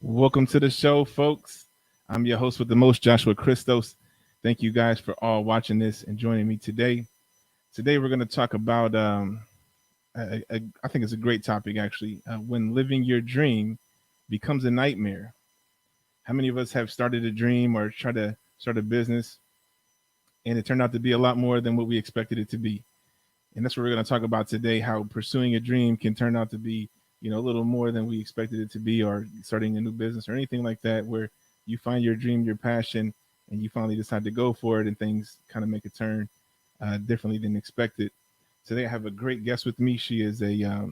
Welcome to the show, folks. I'm your host with the most, Joshua Christos. Thank you guys for all watching this and joining me today. Today, we're going to talk about, I think it's a great topic, actually, when living your dream becomes a nightmare. How many of us have started a dream or tried to start a business, and it turned out to be a lot more than what we expected it to be? And that's what we're going to talk about today, how pursuing a dream can turn out to be a little more than we expected it to be, or starting a new business or anything like that, where you find your dream, your passion, and you finally decide to go for it, and things kind of make a turn differently than expected. Today, I have a great guest with me. She is a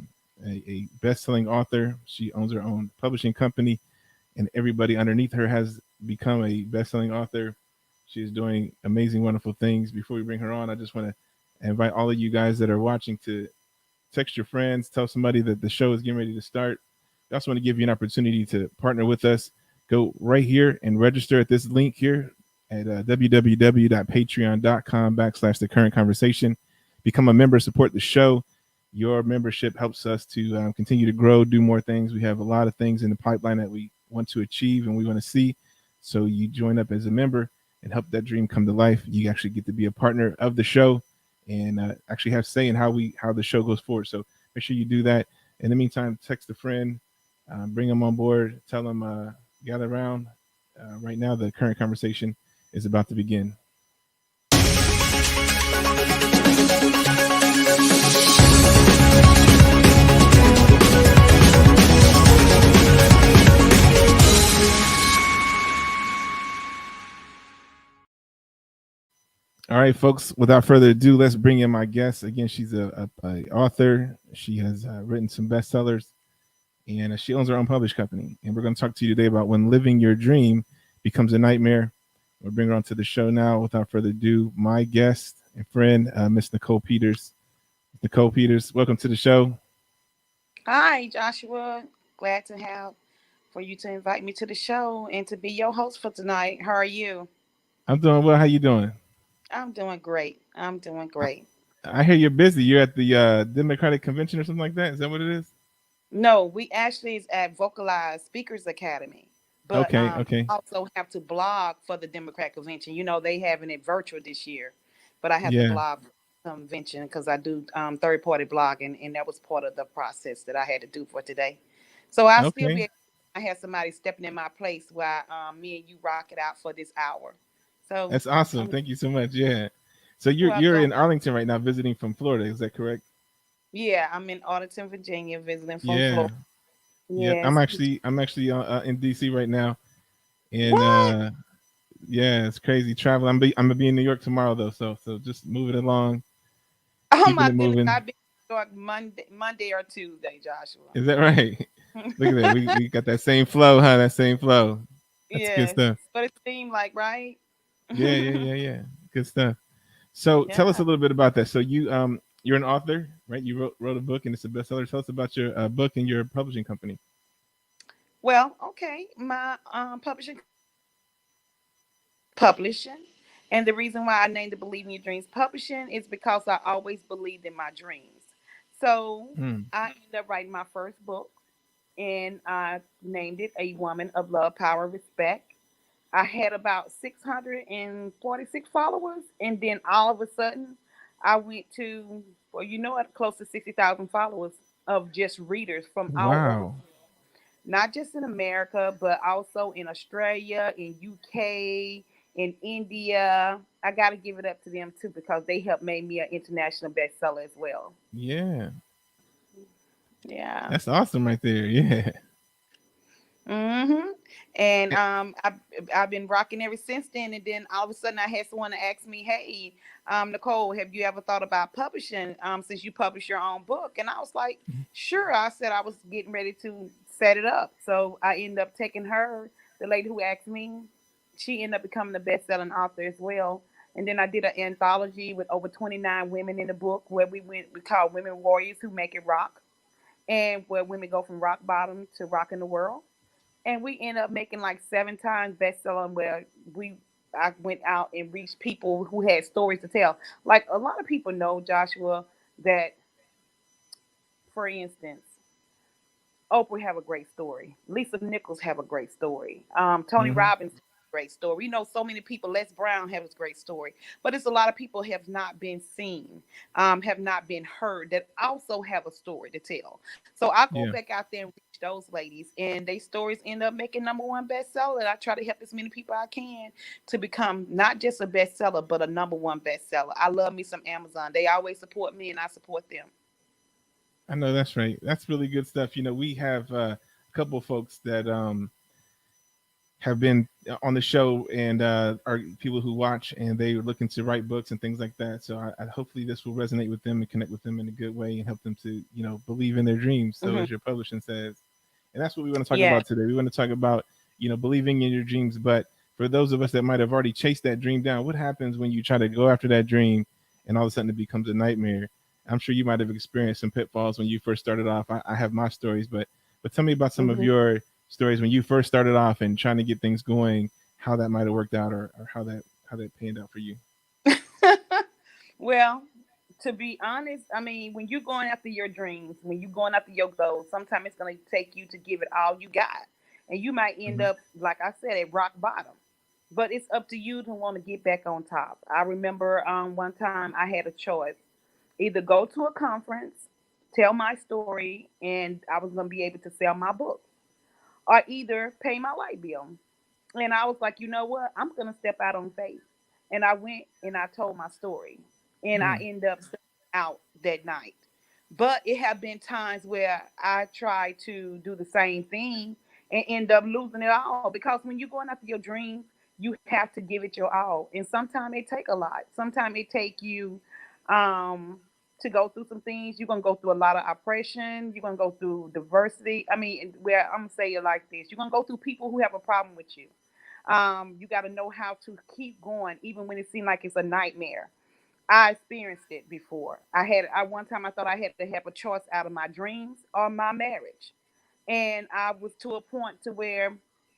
best-selling author. She owns her own publishing company, and everybody underneath her has become a best-selling author. She is doing amazing, wonderful things. Before we bring her on, I just want to invite all of you guys that are watching to text your friends, tell somebody that the show is getting ready to start. I also want to give you an opportunity to partner with us. Go right here and register at this link here at www.patreon.com/the current conversation. Become a member, support the show. Your membership helps us to continue to grow, do more things. We have a lot of things in the pipeline that we want to achieve and we want to see. So you join up as a member and help that dream come to life. You actually get to be a partner of the show and actually have say in how the show goes forward. So make sure you do that. In the meantime, text a friend, bring them on board, tell them gather around. Right now, the current conversation is about to begin. All right, folks. Without further ado, let's bring in my guest. Again, she's a author. She has written some bestsellers, and she owns her own published company. And we're going to talk to you today about when living your dream becomes a nightmare. We'll bring her onto the show now. Without further ado, my guest and friend, Miss Nichole Peters. Nichole Peters, welcome to the show. Hi, Joshua. Glad to have for you to invite me to the show and to be your host for tonight. How are you? I'm doing well. How you doing? I'm doing great. I'm doing I, great. I hear you're busy. You're at the Democratic Convention or something like that. Is that what it is? No, we actually is at Vocalize Speakers Academy, but Okay, okay. also have to blog for the Democrat convention. You know they having it virtual this year, but I have to Yeah. blog for the convention because I do third party blogging, and that was part of the process that I had to do for today. So I'll still Okay. be. I had somebody stepping in my place while me and you rock it out for this hour. So That's awesome. I'm Thank you so much. Yeah. So you're welcome. in Arlington right now visiting from Florida. Is that correct? Yeah, I'm in Arlington, Virginia, visiting from Yeah. Florida. Yep. I'm Yes. actually I'm actually in DC right now, and What? yeah, it's crazy traveling. I'm gonna be in New York tomorrow though, so just moving along, Oh keeping my it goodness, moving. I've been in New York Monday or Tuesday, Joshua. Is that right? Look at that. We got that same flow, huh? That same flow. That's good Yes, stuff. but it seemed like right. Yeah, yeah, yeah, yeah. Good stuff. So tell us Yeah. a little bit about that. So you're an author, right? You wrote a book and it's a bestseller. Tell us about your book and your publishing company. Well, okay. My publishing company is Believe in Your Dreams Publishing, and the reason why I named it Believe in Your Dreams Publishing is because I always believed in my dreams. So Hmm. I ended up writing my first book, and I named it A Woman of Love, Power, Respect. I had about 646 followers, and then all of a sudden, I went to, well, you know, at close to 60,000 followers of just readers from all over, Wow. not just in America, but also in Australia, in UK, in India. I got to give it up to them too because they helped make me an international bestseller as well. Yeah. Yeah. That's awesome right there. Yeah. Mm-hmm. And I've been rocking ever since then. And then all of a sudden, I had someone ask me, "Hey, Nichole, have you ever thought about publishing? Since you publish your own book?" And I was like, "Sure." I said I was getting ready to set it up, so I ended up taking her, the lady who asked me. She ended up becoming a best-selling author as well. And then I did an anthology with over 29 women in the book where we call Women Warriors Who Make It Rock, and where women go from rock bottom to rocking the world, and we end up making like 7 times bestseller where we I went out and reached people who had stories to tell. Like a lot of people know, Joshua, that for instance, Oprah have a great story. Lisa Nichols have a great story. Tony Hmm. Robbins have a great story. We know so many people. Les Brown has a great story, but it's a lot of people have not been seen, have not been heard that also have a story to tell. So I go Yeah. back out there and reach those ladies, and their stories end up making number one bestseller. And I try to help as many people I can to become not just a bestseller, but a number one bestseller. I love me some Amazon. They always support me, and I support them. I know that's right. That's really good stuff. We have a couple of folks that have been on the show and are people who watch and they are looking to write books and things like that. So I hopefully this will resonate with them and connect with them in a good way and help them to believe in their dreams. So Hmm. as your publishing says, and that's what we want to talk Yeah. about today. We want to talk about believing in your dreams, but for those of us that might have already chased that dream down, what happens when you try to go after that dream and all of a sudden it becomes a nightmare? I'm sure you might have experienced some pitfalls when you first started off. I have my stories, but tell me about some of Hmm. your stories when you first started off and trying to get things going, how that might have worked out, or how that panned out for you. Well, to be honest, I mean, when you're going after your dreams, when you're going after your goals, sometimes it's going to take you to give it all you got. And you might end Hmm. up, like I said, at rock bottom. But it's up to you to want to get back on top. I remember one time I had a choice: either go to a conference, tell my story, and I was going to be able to sell my book, or either pay my light bill. And I was like, you know what? I'm gonna step out on faith. And I went and I told my story. And I Mm. ended up selling out that night. But it have been times where I tried to do the same thing and end up losing it all. Because when you're going after your dreams, you have to give it your all. And sometimes it take a lot. Sometimes it take you um to go through some things. You're gonna go through a lot of oppression. You're gonna go through diversity. I mean, where I'm gonna say it like this: you're gonna go through people who have a problem with you. You got to know how to keep going, even when it seems like it's a nightmare. I experienced it before. I one time I thought I had to have a choice out of my dreams or my marriage, and I was to a point to where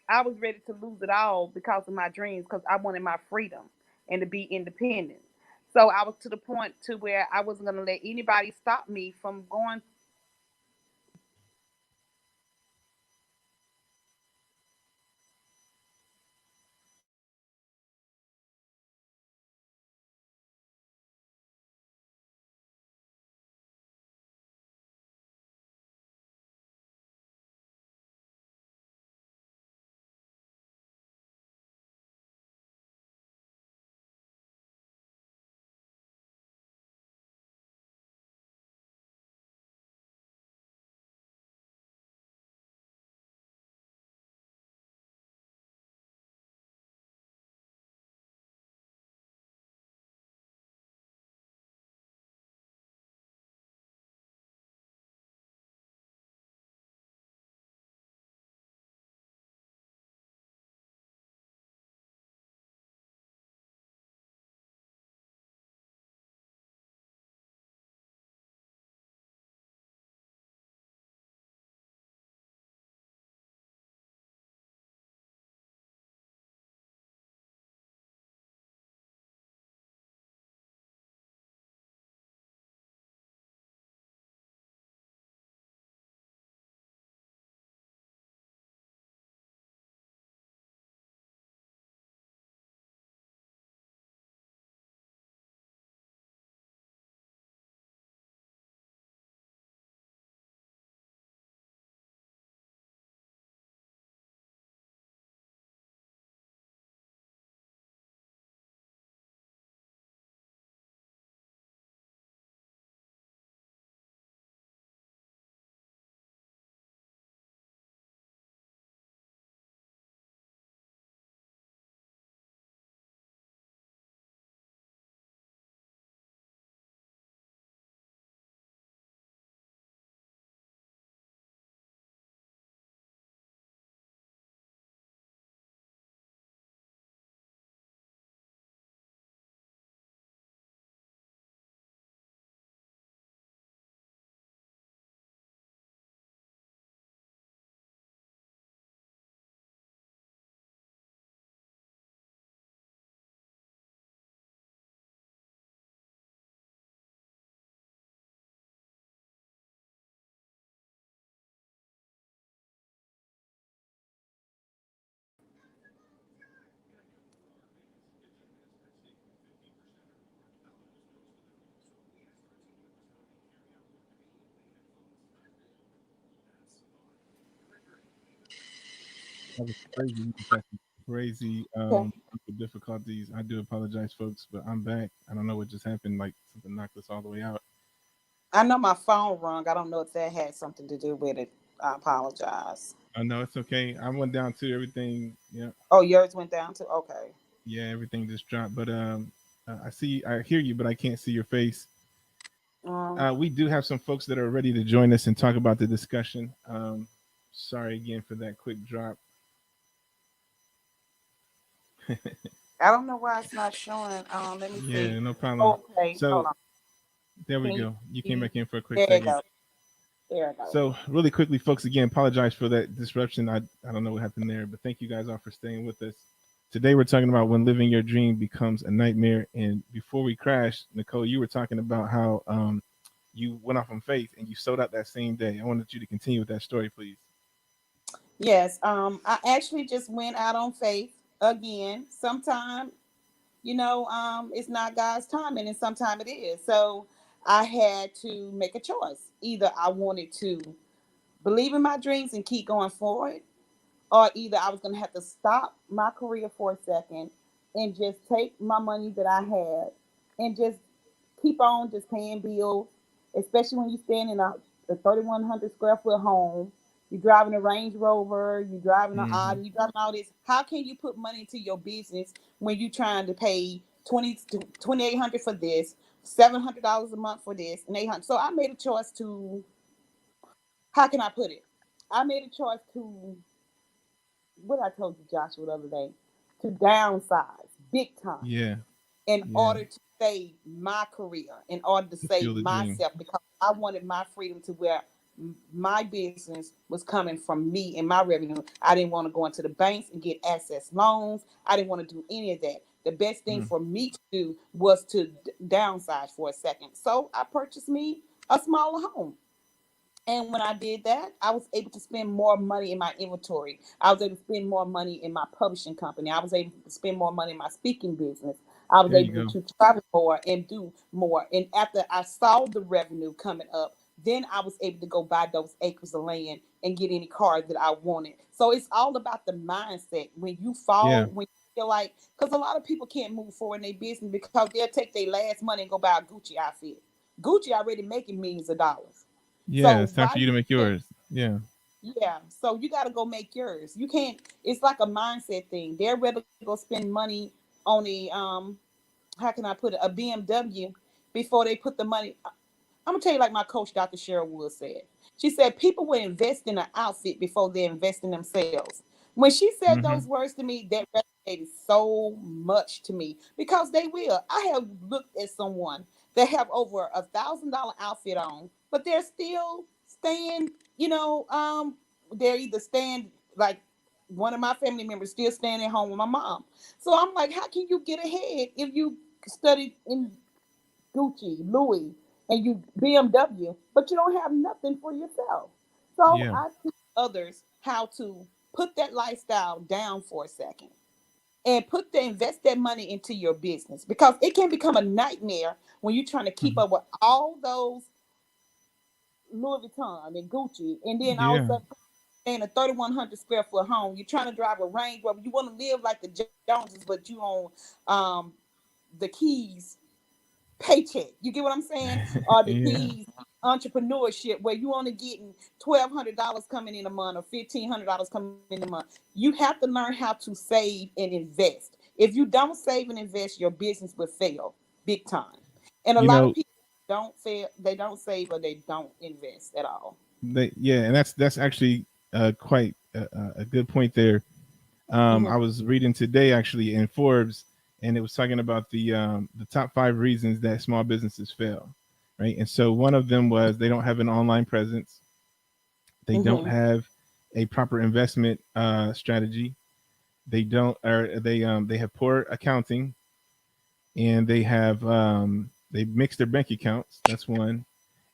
I was ready to lose it all because of my dreams, because I wanted my freedom and to be independent. So I was to the point to where I wasn't going to let anybody stop me from going. That was crazy. We just had some crazy Okay. difficulties. I do apologize, folks, but I'm back. I don't know what just happened. Like something knocked us all the way out. I know my phone rung. I don't know if that had something to do with it. I apologize. No, it's okay. I went down to everything. Yeah, Oh, yours went down to okay. yeah, everything just dropped. But I hear you, but I can't see your face. Um, We do have some folks that are ready to join us and talk about the discussion. Sorry again for that quick drop. I don't know why it's not showing. Let me see. Yeah, no problem. Okay, hold So on. there we Can you go. You came see? back in for a quick There you segment. go. There you go. So really quickly, folks, again, apologize for that disruption. I don't know what happened there, but thank you guys all for staying with us. Today we're talking about when living your dream becomes a nightmare. And before we crash, Nichole, you were talking about how you went off on faith and you sold out that same day. I wanted you to continue with that story, please. Yes. I actually just went out on faith again. Sometime, it's not God's timing, and sometimes it is. So I had to make a choice. Either I wanted to believe in my dreams and keep going forward, or either I was going to have to stop my career for a second and just take my money that I had and just keep on just paying bills, especially when you stand in a 3,100 square foot home. You're driving a Range Rover, you're driving an Mm-hmm. Audi, you're driving all this. How can you put money into your business when you're trying to pay 2,800 for this, $700 a month for this, and 800? So I made a choice to, how can I put it? I made a choice to, what I told you, Joshua, the other day, to downsize big time Yeah. in Yeah. order to save my career, in order to To fuel save the dream. myself, because I wanted my freedom to where my business was coming from me and my revenue. I didn't want to go into the banks and get access loans. I didn't want to do any of that. The best thing Mm. for me to do was to downsize for a second. So I purchased me a smaller home. And when I did that, I was able to spend more money in my inventory. I was able to spend more money in my publishing company. I was able to spend more money in my speaking business. I was There you able go. to travel more and do more. And after I saw the revenue coming up, then I was able to go buy those acres of land and get any car that I wanted. So it's all about the mindset. When you Yeah. fall, when you feel like, because a lot of people can't move forward in their business because they'll take their last money and go buy a Gucci outfit. Gucci already making millions of dollars. Yeah. So It's time why for you to make you, yours. Yeah. yeah, so you got to go make yours. You can't. It's like a mindset thing. They're rather go spend money on a how can I put it, a BMW before they put the money. I'm gonna tell you like my coach, Dr. Cheryl Wood said. She said people will invest in an outfit before they invest in themselves. When she said Mm-hmm. those words to me, that resonated so much to me because they will. I have looked at someone that have over $1,000 outfit on, but they're still staying. You know, they're either staying like one of my family members still staying at home with my mom. So I'm like, how can you get ahead if you studied in Gucci, Louis, and you BMW, but you don't have nothing for yourself? So Yeah. I teach others how to put that lifestyle down for a second and invest that money into your business, because it can become a nightmare when you're trying to keep Mm-hmm. up with all those Louis Vuitton and Gucci, and then all of a Yeah. sudden in a 3,100 square foot home, you're trying to drive a Range Rover. You want to live like the Joneses, but you own the keys paycheck. You get what I'm saying? Or the Yeah. keys entrepreneurship, where you only getting $1,200 coming in a month or $1,500 coming in a month. You have to learn how to save and invest. If you don't save and invest, your business will fail big time. And a You lot of know, people don't fail. They don't save or they don't invest at all. yeah, and that's actually quite a good point there. I Mm-hmm. was reading today actually in Forbes, and it was talking about the top 5 reasons that small businesses fail, right? And so one of them was they don't have an online presence, they don't Mm-hmm. have a proper investment strategy, they don't, or they have poor accounting, and they mix their bank accounts. That's one,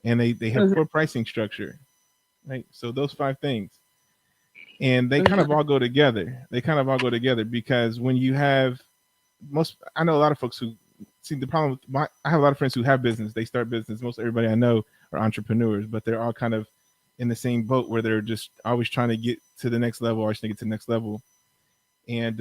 and they have Mm-hmm. poor pricing structure, right? So those 5 things, and they kind of Mm-hmm. all go together. They kind of all go together because when you have most, I know a lot of folks who see the problem with I have a lot of friends who have business. They start business. Most everybody I know are entrepreneurs, but they're all kind of in the same boat where they're just always trying to get to the next level, always trying to get to the next level. And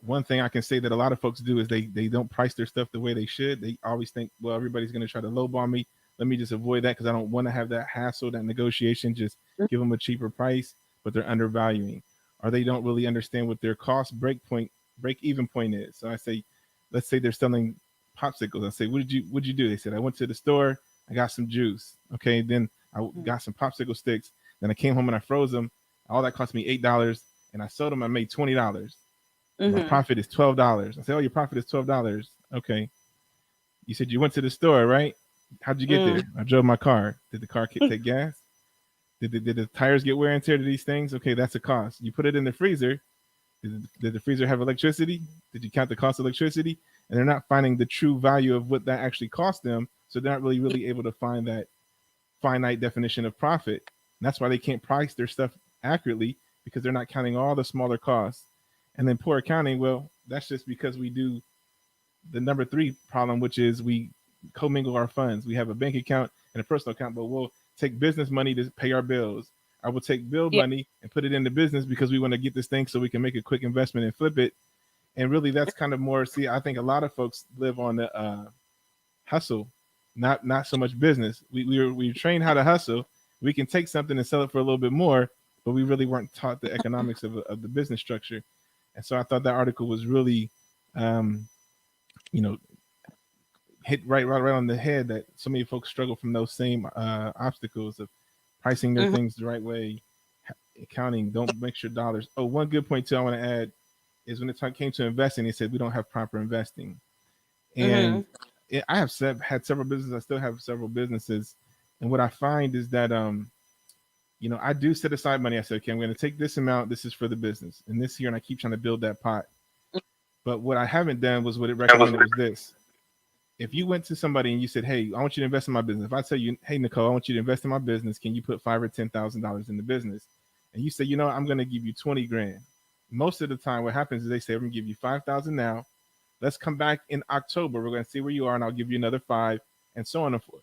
one thing I can say that a lot of folks do is they don't price their stuff the way they should. They always think, well, everybody's going to try to lowball me. Let me just avoid that because I don't want to have that hassle, that negotiation. Just give them a cheaper price, but they're undervaluing, or they don't really understand what their cost break even point is. So I say, let's say they're selling popsicles. I say, what'd you do? They said, I went to the store, I got some juice. Okay, then I got some popsicle sticks. Then I came home and I froze them. All that cost me $8, and I sold them. I made $20. And my Mm-hmm. profit is $12. I say, oh, your profit is $12. Okay. You said you went to the store, right? How'd you get Mm-hmm. there? I drove my car. Did the car take gas? Did the tires get wear and tear to these things? Okay, that's a cost. You put it in the freezer. Did the freezer have electricity? Did you count the cost of electricity? And they're not finding the true value of what that actually cost them. So they're not really able to find that finite definition of profit. And that's why they can't price their stuff accurately, because they're not counting all the smaller costs. And then poor accounting, well, that's just because we do the number 3 problem, which is we commingle our funds. We have a bank account and a personal account, but we'll take business money to pay our bills. I will take bill Yeah. money and put it into business because we want to get this thing so we can make a quick investment and flip it. And really, that's kind of more. See, I think a lot of folks live on the hustle, not so much business. We were trained how to hustle, We can take something and sell it for a little bit more, but we really weren't taught the economics of the business structure. And so I thought that article was really, um, you know, hit right on the head, that so many folks struggle from those same obstacles of pricing their Mm-hmm. things the right way, accounting, don't mix your dollars. Oh, one good point too I want to add is when it came to investing, they said we don't have proper investing. And Mm-hmm. I have had several businesses. I still have several businesses, and what I find is that I do set aside money. I said, okay, I'm going to take this amount. This is for the business, and this year, and I keep trying to build that pot. But what I haven't done was what it recommended was this. If you went to somebody and you said, "Hey, I want you to invest in my business," if I tell you, "Hey, Nichole, I want you to invest in my business. Can you put $5,000 or $10,000 in the business?" and you say, "I'm going to give you 20 grand." Most of the time, what happens is they say, "I'm going to give you 5,000 now. Let's come back in October. We're going to see where you are, and I'll give you another five, and so on and forth."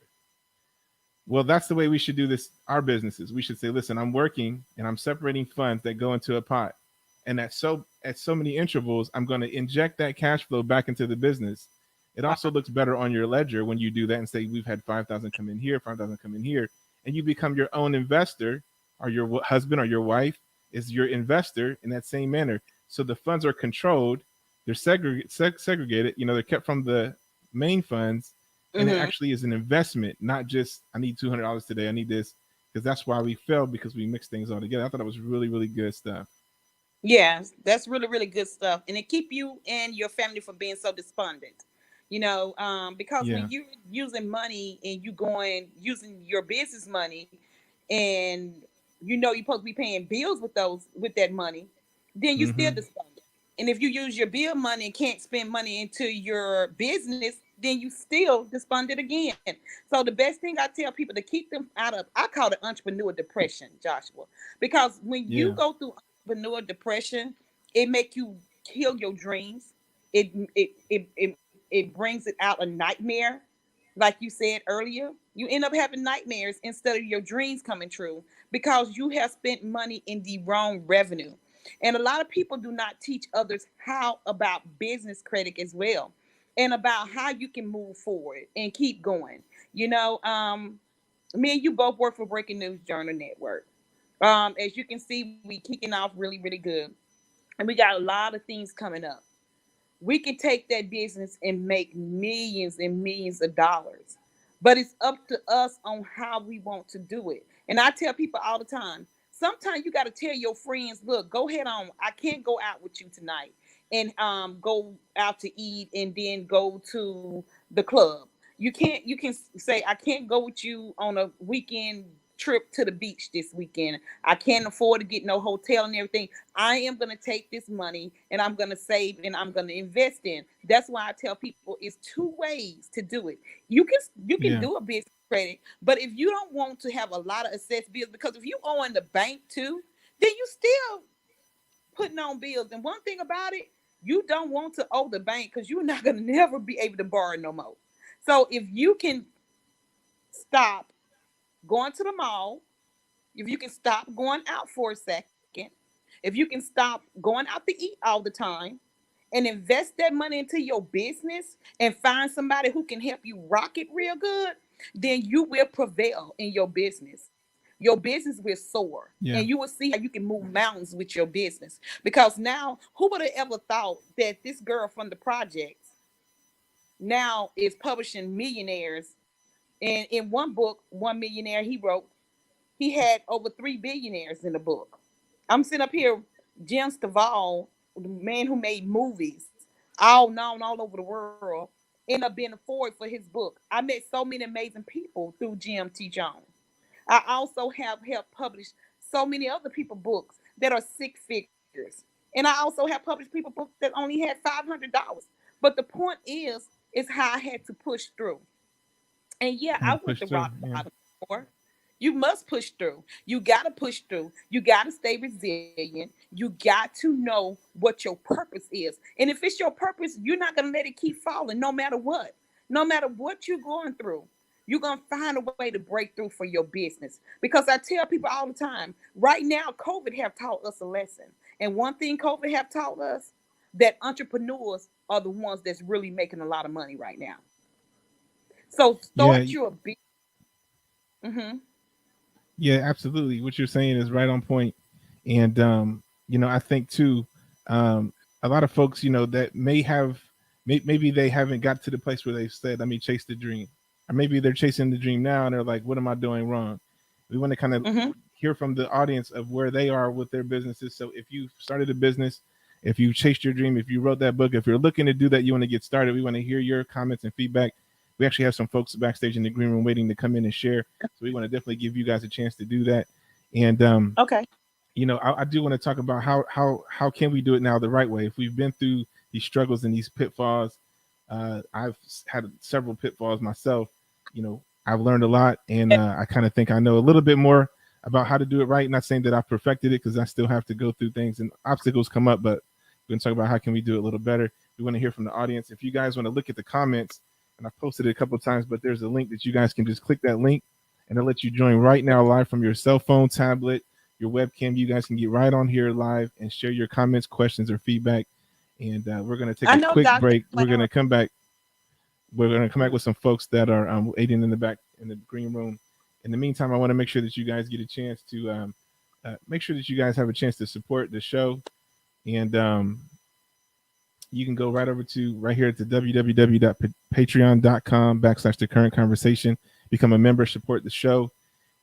Well, that's the way we should do this. Our businesses, we should say, "Listen, I'm working and I'm separating funds that go into a pot, and at so many intervals, I'm going to inject that cash flow back into the business." It also looks better on your ledger when you do that and say, "We've had 5,000 come in here, 5,000 come in here," and you become your own investor, or your husband or your wife is your investor in that same manner. So the funds are controlled, they're segregated. They're kept from the main funds, and it Mm-hmm. actually is an investment, not just I need $200 today. I need this, because that's why we failed, because we mixed things all together. I thought it was really, really good stuff. Yes, that's really, really good stuff. And it keep you and your family from being so despondent. Because when Yeah. you're using money and you going using your business money and you're supposed to be paying bills with that money, then you still Mm-hmm. despondent. And if you use your bill money and can't spend money into your business, then you still despondent again. So the best thing I tell people to keep them out of, I call it entrepreneur depression, Joshua. Because when you Yeah. go through entrepreneur depression, it make you kill your dreams. It brings it out a nightmare. Like you said earlier, you end up having nightmares instead of your dreams coming true because you have spent money in the wrong revenue. And a lot of people do not teach others how about business credit as well, and about how you can move forward and keep going. You know, Me and you both work for Breaking News Journal Network. As you can see, we kicking off really, really good, and we got a lot of things coming up. We can take that business and make millions and millions of dollars. But it's up to us on how we want to do it. And I tell people all the time, sometimes you got to tell your friends, look, go ahead on. I can't go out with you tonight and go out to eat and then go to the club. You can say I can't go with you on a weekend trip to the beach this weekend. I can't afford to get no hotel and everything. I am going to take this money and I'm going to save and I'm going to invest in. That's why I tell people it's two ways to do it. You can you can Yeah. do a business credit, but if you don't want to have a lot of assessed bills, because if you owe in the bank too, then you still putting on bills. And one thing about it, you don't want to owe the bank because you're not going to never be able to borrow no more. So if you can stop going to the mall, if you can stop going out for a second, if you can stop going out to eat all the time and invest that money into your business and find somebody who can help you rock it real good, then you will prevail in your business. Your business will soar and Yeah. you will see how you can move mountains with your business. Because now, who would have ever thought that this girl from the projects now is publishing millionaires? And in one book, one millionaire he wrote, he had over 3 billionaires in the book. I'm sitting up here, Jim Stovall, the man who made movies, all known all over the world, ended up being a forward for his book. I met so many amazing people through Jim T. Jones. I also have helped publish so many other people books that are six figures. And I also have published people books that only had $500. But the point is how I had to push through. And yeah, I And went to push through. rock Yeah. bottom before. You must push through. You got to push through. You got to stay resilient. You got to know what your purpose is. And if it's your purpose, you're not going to let it keep falling no matter what. No matter what you're going through, you're going to find a way to break through for your business. Because I tell people all the time, right now, COVID have taught us a lesson. And one thing COVID have taught us, that entrepreneurs are the ones that's really making a lot of money right now. So Yeah. start your business. Mm-hmm. Yeah, absolutely. What you're saying is right on point. And I think too, a lot of folks, that may have maybe they haven't got to the place where they've said, "Let me chase the dream," or maybe they're chasing the dream now and they're like, "What am I doing wrong?" We want to kind of Mm-hmm. hear from the audience of where they are with their businesses. So if you started a business, if you chased your dream, if you wrote that book, if you're looking to do that, you want to get started. We want to hear your comments and feedback. We actually have some folks backstage in the green room waiting to come in and share. So we want to definitely give you guys a chance to do that. And Okay. I do want to talk about how can we do it now the right way. If we've been through these struggles and these pitfalls, I've had several pitfalls myself. I've learned a lot, and I kind of think I know a little bit more about how to do it right. Not saying that I've perfected it because I still have to go through things and obstacles come up, but we're going to talk about how can we do it a little better. We want to hear from the audience. If you guys want to look at the comments, and I've posted it a couple of times, but there's a link that you guys can just click that link, and it'll let you join right now live from your cell phone, tablet, your webcam. You guys can get right on here live and share your comments, questions, or feedback. And we're going to take I a know quick Josh break. We're playing going around. to come back. We're going to come back Mm. with some folks that are waiting in the back in the green room. In the meantime, I want to make sure that you guys get a chance to make sure that you guys have a chance to support the show. And you can go right over to right here at the www.patreon.com/the current conversation, become a member, support the show,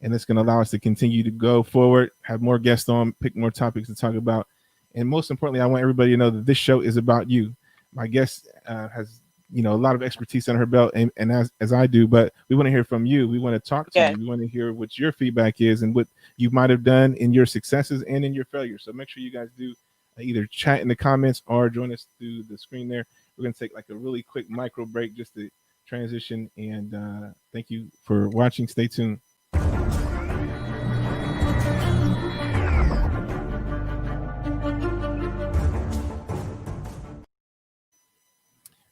and it's going to allow us to continue to go forward, have more guests on, pick more topics to talk about. And most importantly, I want everybody to know that this show is about you. My guest has a lot of expertise under her belt, and as I do, but we want to hear from you. We want to talk to Yes. you. We want to hear what your feedback is and what you might have done in your successes and in your failures. So make sure you guys do either chat in the comments or join us through the screen there. We're going to take like a really quick micro break just to transition. And thank you for watching. Stay tuned.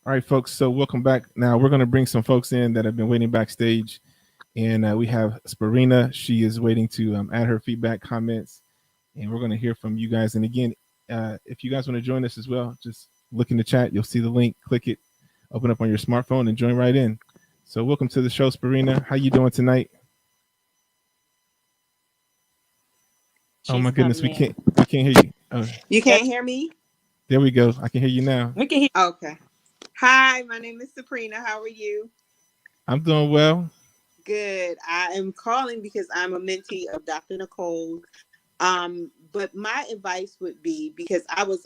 All right, folks. So welcome back. Now we're going to bring some folks in that have been waiting backstage, and we have Sparina. She is waiting to add her feedback, comments, and we're going to hear from you guys. And again, if you guys want to join us as well, just look in the chat. You'll see the link. Click it, open up on your smartphone, and join right in. So welcome to the show, Sparina. How you doing tonight? Oh She's my goodness, coming we in. can't hear you. Oh, You Yes, can't hear me? there we go. I can hear you now. we can hear. Okay. Hi, my name is Sabrina. How are you? I'm doing well. Good. I am calling because I'm a mentee of Dr. Nichole. But my advice would be because I was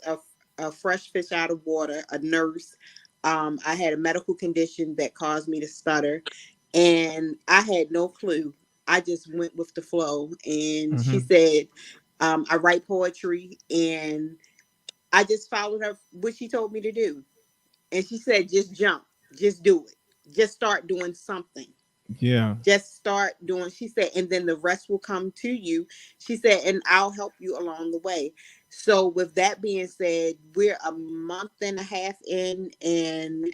a fresh fish out of water, a nurse. I had a medical condition that caused me to stutter, and I had no clue. I just went with the flow. And she Mm-hmm. said, I write poetry, and I just followed her what she told me to do. And she said, just jump, just do it, just start doing something. Yeah. Just start doing, she said, and then the rest will come to you. She said, and I'll help you along the way. So, with that being said, we're a month and a half in, and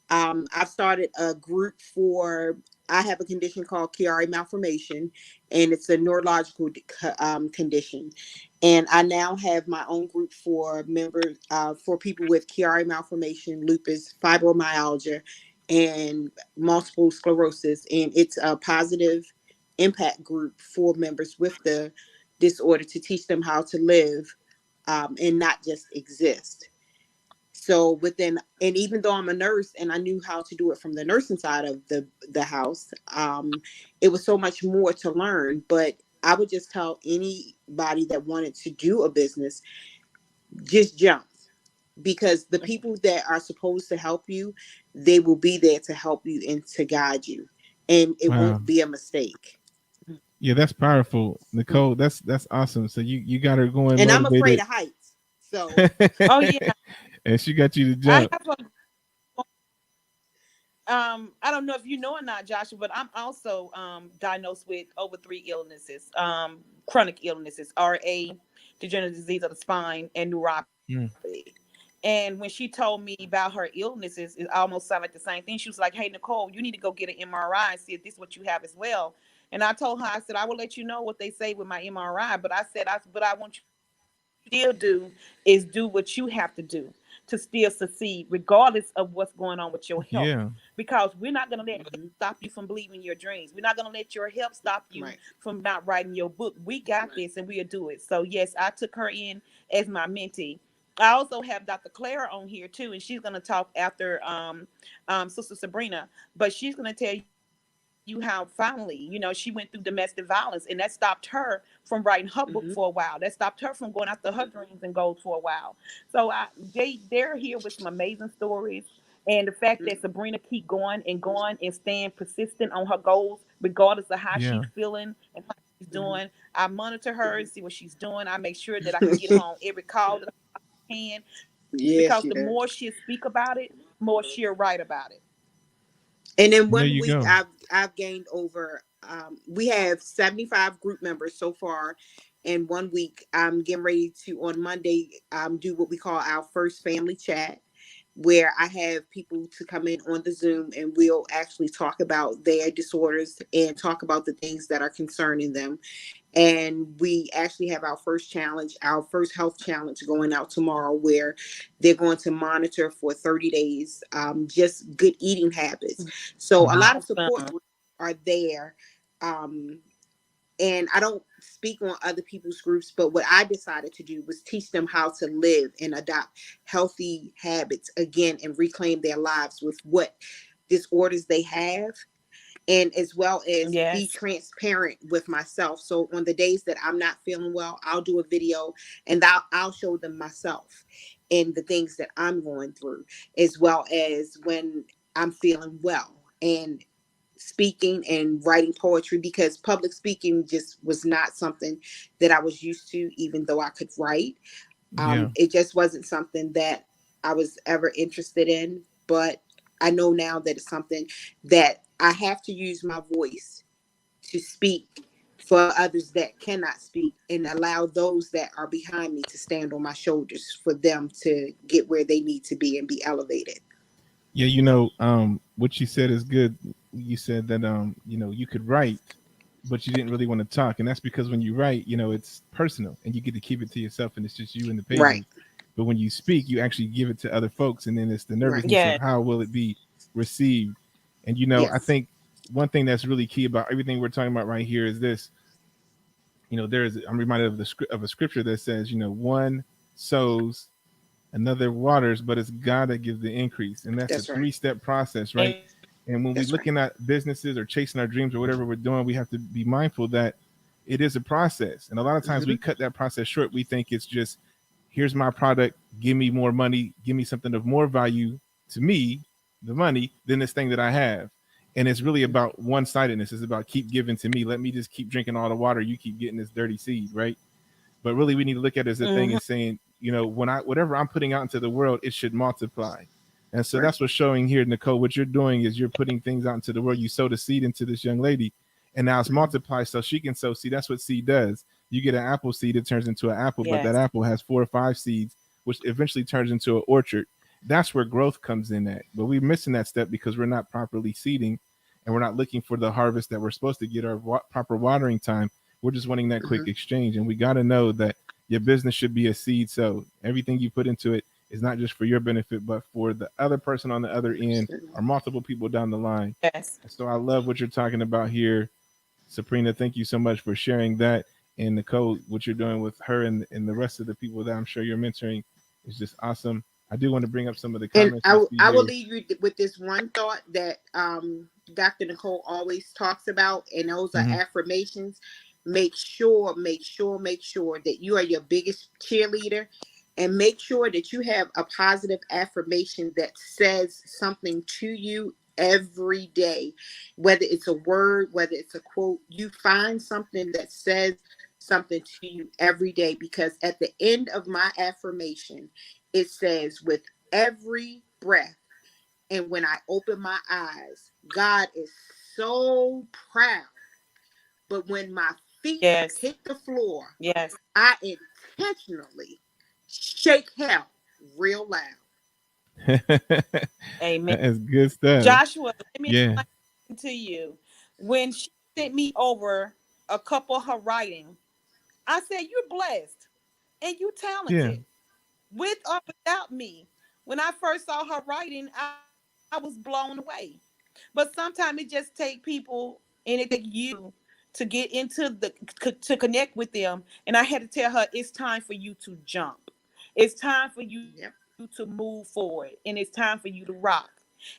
I've started a group for. I have a condition called Chiari malformation, and it's a neurological condition. And I now have my own group for members, for people with Chiari malformation, lupus, fibromyalgia, and multiple sclerosis. And it's a positive impact group for members with the disorder to teach them how to live and not just exist. So within, and even though I'm a nurse and I knew how to do it from the nursing side of the house, it was so much more to learn. But I would just tell anybody that wanted to do a business, just jump, because the people that are supposed to help you, they will be there to help you and to guide you, and it Wow. won't be a mistake. Yeah, that's powerful, Nichole. That's awesome. So you got her going And I'm afraid motivated, of heights, so Oh yeah, and she got you to I jump. have a. I don't know if you know or not, Joshua, but I'm also diagnosed with over three illnesses, chronic illnesses, RA, degenerative disease of the spine, and Mm. neuropathy. And when she told me about her illnesses, it almost sounded like the same thing. She was like, "Hey, Nichole, you need to go get an MRI and see if this is what you have as well." And I told her, I said, "I will let you know what they say with my MRI," but I said, but I want you to still do is do what you have to do. to still succeed, regardless of what's going on with your health. Yeah. Because we're not going to let Mhm. stop you from believing your dreams. We're not going to let your health stop you Right. from not writing your book. We got this and we'll do it. So, yes, I took her in as my mentee. I also have Dr. Clara on here too, and she's going to talk after Sister Sabrina, but she's going to tell you how finally, she went through domestic violence, and that stopped her from writing her book for a while. That Mhm. stopped her from going after her dreams and goals for a while. So they're here with some amazing stories. And the fact that Mhm. Sabrina keep going and staying persistent on her goals, regardless of how she's Yeah. feeling and how she's Mhm. doing. I monitor her and see what she's doing. I make sure that I can get her on every call that I can, because the Yeah, more she she'll does. speak about it, more she'll write about it. And in There one you week, go. I've gained over. We have 75 group members so far. In 1 week, I'm getting ready to on Monday do what we call our first family chat, where I have people to come in on the Zoom and we'll actually talk about their disorders and talk about the things that are concerning them. And we actually have our first challenge, our first health challenge going out tomorrow, where they're going to monitor for 30 days, just good eating habits. So a Hmm. lot of support Awesome. groups are there. Um, and I don't speak on other people's groups, but what I decided to do was teach them how to live and adopt healthy habits again and reclaim their lives with what disorders they have, and as well as be Yes. transparent with myself. So on the days that I'm not feeling well, I'll do a video and I'll show them myself and the things that I'm going through, as well as when I'm feeling well, and speaking and writing poetry, because public speaking just was not something that I was used to, even though I could write. Yeah. It just wasn't something that I was ever interested in. But I know now that it's something that I have to use my voice to speak for others that cannot speak, and allow those that are behind me to stand on my shoulders for them to get where they need to be and be elevated. Yeah, what you said is good. You said that you could write, but you didn't really want to talk, and that's because when you write, it's personal, and you get to keep it to yourself, and it's just you and the Right, pages. But when you speak, you actually give it to other folks, and then it's the right. nervousness of Yes. how will it be received. And I Yes. think one thing that's really key about everything we're talking about right here is this. I'm reminded of of a scripture that says, one sows, another waters, but it's God that gives the increase. And that's a That's right. three-step process, right? And when we're That's right. looking at businesses or chasing our dreams or whatever we're doing, we have to be mindful that it is a process. And a lot of times we Hmm. cut that process short. We think it's just, here's my product, give me more money, give me something of more value to me, the money, than this thing that I have. And it's really about one sidedness. It's about keep giving to me. Let me just keep drinking all the water. You keep getting this dirty seed, right? But really, we need to look at it as a thing Hmm. and saying, when whatever I'm putting out into the world, it should multiply. And so Right. that's what's showing here, Nichole. What you're doing is you're putting things out into the world. You sow the seed into this young lady, and now it's Hmm. multiplied so she can sow seed. That's what seed does. You get an apple seed, it turns into an apple, but that Yes. apple has 4 or 5 seeds, which eventually turns into an orchard. That's where growth comes in at. But we're missing that step because we're not properly seeding, and we're not looking for the harvest that we're supposed to get our proper watering time. We're just wanting that quick Hmm. exchange, and we got to know that your business should be a seed. So everything you put into it is not just for your benefit, but for the other person on the other end or multiple people down the line. Yes. And so I love what you're talking about here, Sabrina. Thank you so much for sharing that. And Nichole, what you're doing with her and the rest of the people that I'm sure you're mentoring is just awesome. I do want to bring up some of the And comments we see I will here. leave you with this one thought that Dr. Nichole always talks about, and those are Hmm. affirmations. Make sure that you are your biggest cheerleader, and make sure that you have a positive affirmation that says something to you every day, whether it's a word, whether it's a quote. You find something that says something to you every day, because at the end of my affirmation, it says, with every breath and when I open my eyes, God is so proud. But when my feet Yes. hit the floor, Yes. I intentionally shake hell real loud. That Amen. is good stuff. Joshua, let me Yeah. explain something to you. When she sent me over a couple of her writing, I said, "You're blessed and you Yeah. talented, with or without me. When I first saw her writing, I was blown away. But sometimes it just take people and it take you to get into to connect with them. And I had to tell her it's time for you to jump. It's time for you to Yep. move forward, and it's time for you to rock.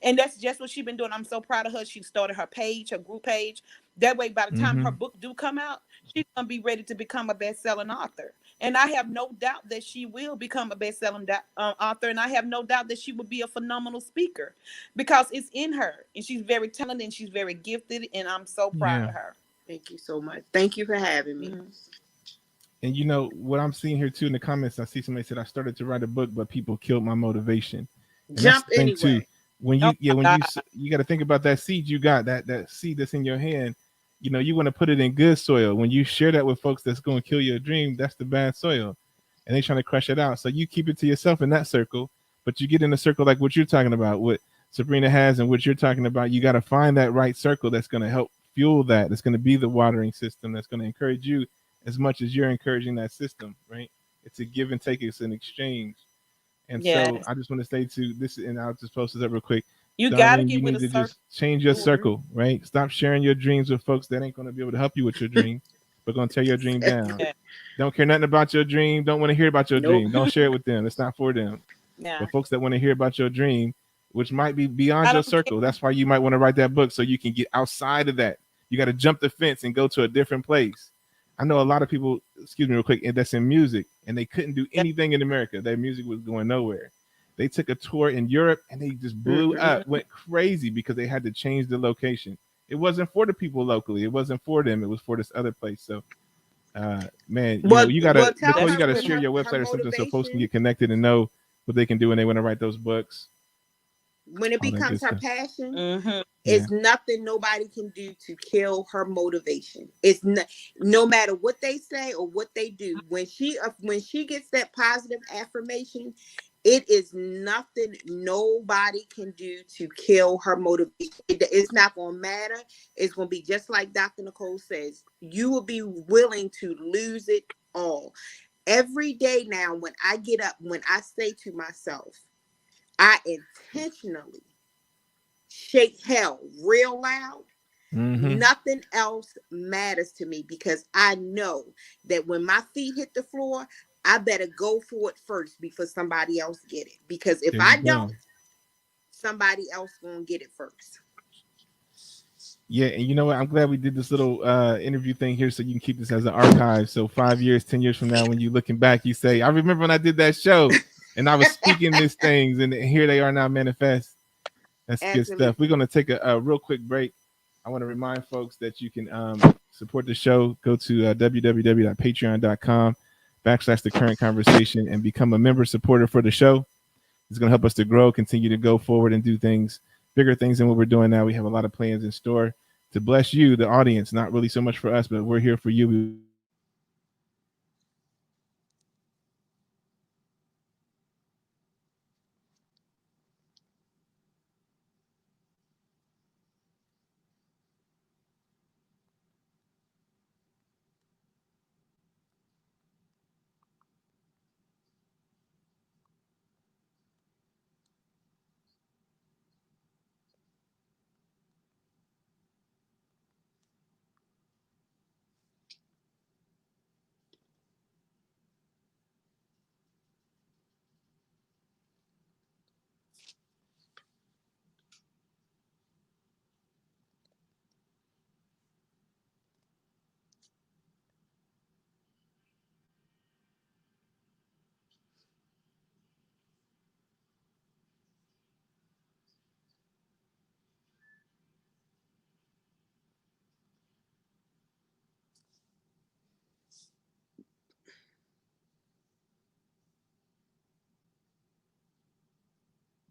And that's just what she's been doing. I'm so proud of her. She started her page, her group page. That way, by the time her Mm-hmm. book do come out, she's gonna be ready to become a best-selling author. And I have no doubt that she will become a best-selling author. And I have no doubt that she will be a phenomenal speaker because it's in her. And she's very talented and she's very gifted. And I'm so proud Yeah. of her. Thank you so much. Thank you for having me. Mhm. And you know what I'm seeing here too in the comments, I see somebody said I started to write a book, but people killed my motivation. And that's Jump the thing too. anyway. When Oh you yeah, my when God. you got to think about that seed you got, that seed that's in your hand. You know, you want to put it in good soil. When you share that with folks that's going to kill your dream, that's the bad soil, and they trying to crush it out. So you keep it to yourself in that circle, but you get in a circle like what you're talking about, what Sabrina has, and what you're talking about. You got to find that right circle that's going to help fuel that. That's going to be the watering system. That's going to encourage you as much as you're encouraging that system, right? It's a give and take, it's an exchange. And so Yes. I just want to say to this, and I'll just post this up real quick. You got to Darlene, you get with need a to circle. just change your circle, right? Stop sharing your dreams with folks that ain't going to be able to help you with your dream, but going to tear your dream down. Yeah. Don't care nothing about your dream. Don't want to hear about your Nope. dream. Don't share it with them. It's not for them. Yeah. But folks that want to hear about your dream, which might be beyond I your don't circle, care. that's why you might want to write that book so you can get outside of that. You got to jump the fence and go to a different place. I know a lot of people, excuse me real quick, that's in music and they couldn't do Yeah. anything in America. Their music was going nowhere. They took a tour in Europe and they just blew Hmm. up, went crazy because they had to change the location. It wasn't for the people locally. It wasn't for them. It was for this other place. So man, you know, Well, you well, gotta tell Nichole, you That's her gotta true. with share your her website or something so folks can motivation. get connected and know what they can do when they want to write those books, When it all that good becomes her stuff. passion, Hmm. Yeah, it's nothing nobody can do to kill her motivation. It's not, no matter what they say or what they do. When she gets that positive affirmation, it is nothing nobody can do to kill her motivation. It's not going to matter. It's going to be just like Dr. Nichole says. You will be willing to lose it all. Every day now, when I get up, when I say to myself, I intentionally shake hell real loud. mm-hmm. Nothing else matters to me because I know that when my feet hit the floor, I better go for it first before somebody else get it. Because if There you I go. don't, somebody else gonna get it first. Yeah, and you know what? I'm glad we did this little interview thing here so you can keep this as an archive. So 5 years, 10 years from now, when you're looking back, you say, "I remember when I did that show, and I was speaking these things, and here they are now manifest." That's good stuff. We're Absolutely. gonna take a real quick break. I want to remind folks that you can support the show. Go to www.patreon.com/ the current conversation and become a member supporter for the show. It's going to help us to grow, continue to go forward and do things, bigger things than what we're doing now. We have a lot of plans in store to bless you, the audience, not really so much for us, but we're here for you. We want to make sure that you get the blessings that we get. So we're going to take a quick break. And when we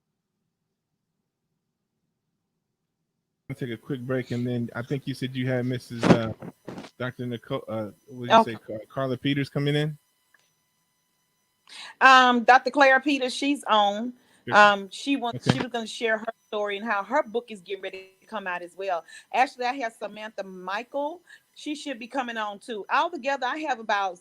come back, we're going to talk about we're going to take a quick break. And then I think you said you had Mrs. Dr. Nichole, what did you say, Okay. Carla Peters coming in? Dr. Clara Peters, she's on. She Okay. was gonna share her story and how her book is getting ready to come out as well. Actually, I have Samantha Michael. She should be coming on too. Altogether, I have about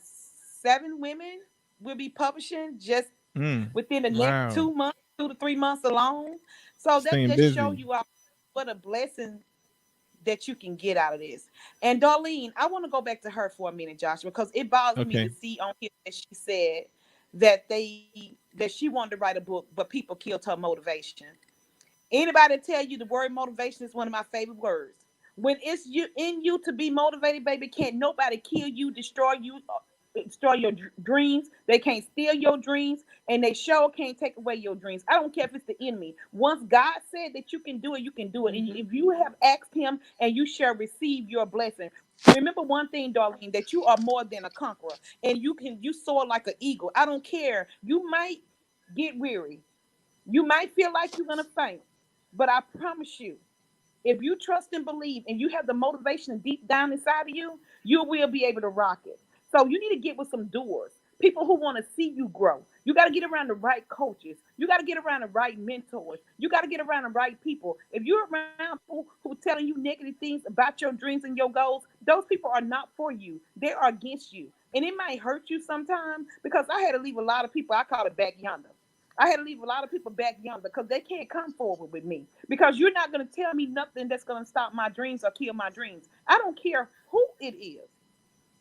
7 women will be publishing just Mm. within the next Wow. 2 months. 2 to 3 months alone. So that Staying just show busy. you all what a blessing that you can get out of this. And Darlene, I want to go back to her for a minute, Joshua, because it bothers me to Okay. see on here that she said that she wanted to write a book, but people killed her motivation. Anybody tell you the word motivation is one of my favorite words? When it's you in you to be motivated, baby, can't nobody kill you, destroy your dreams. They can't steal your dreams, and they sure can't take away your dreams. I don't care if it's the enemy. Once God said that you can do it, you can do it. And if you have asked Him, and you shall receive your blessing. Remember one thing, Darlene, that you are more than a conqueror, and you soar like an eagle. I don't care. You might get weary. You might feel like you're gonna faint, but I promise you, if you trust and believe and you have the motivation deep down inside of you, you will be able to rock it. So you need to get with some doers, people who want to see you grow. You got to get around the right coaches. You got to get around the right mentors. You got to get around the right people. If you're around people who are telling you negative things about your dreams and your goals, those people are not for you. They are against you. And it might hurt you sometimes because I had to leave a lot of people, I call it back yonder. I had to leave a lot of people back yonder because they can't come forward with me. Because you're not going to tell me nothing that's going to stop my dreams or kill my dreams. I don't care who it is.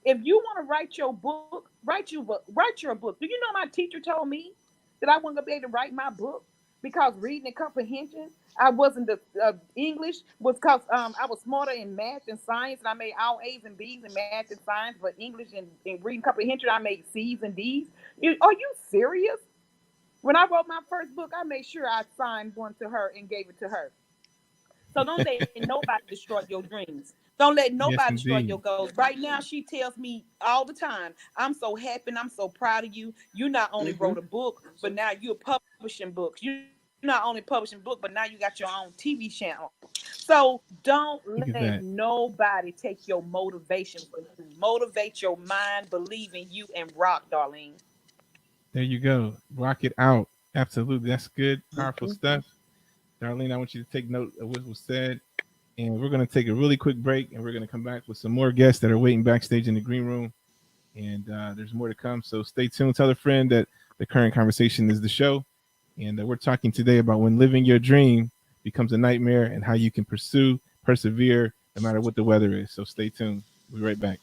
If you want to write your book, write your book. Do you know my teacher told me that I wasn't gonna be able to write my book because reading and comprehension, I wasn't the English was because I was smarter in math and science, and I made all A's and B's in math and science, but English and reading comprehension I made C's and D's. Are you serious? When I wrote my first book, I made sure I signed one to her and gave it to her. So don't let nobody destroy your dreams. Don't let nobody Yes, destroy your indeed. goals. Right now, she tells me all the time, I'm so happy and I'm so proud of you. You not only Mm-hmm. wrote a book, but now you're publishing books. You're not only publishing book, but now you got your own TV channel. So don't let Look at that. nobody take your motivation from you. Motivate your mind, believe in you, and rock, Darlene. There you go. Rock it out. Absolutely. That's good. Powerful Mm-hmm. stuff. Darlene, I want you to take note of what was said. And we're going to take a really quick break and we're going to come back with some more guests that are waiting backstage in the green room. And there's more to come. So stay tuned. Tell a friend that the current conversation is the show. And we're talking today about when living your dream becomes a nightmare and how you can pursue, persevere, no matter what the weather is. So stay tuned. We'll be right back.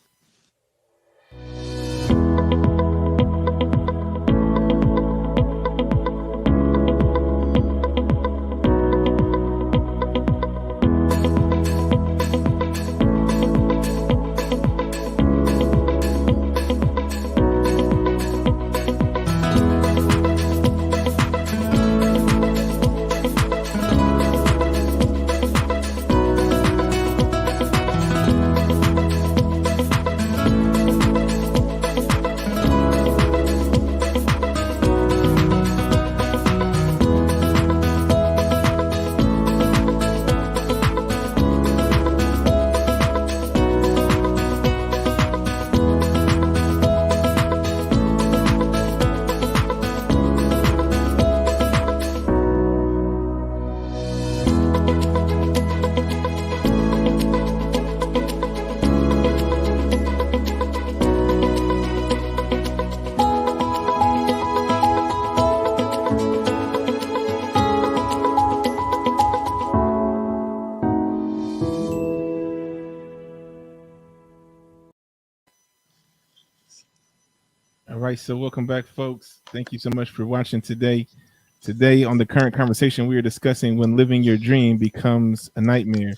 All right, so welcome back, folks. Thank you so much for watching today. Today, on the current conversation, we are discussing when living your dream becomes a nightmare.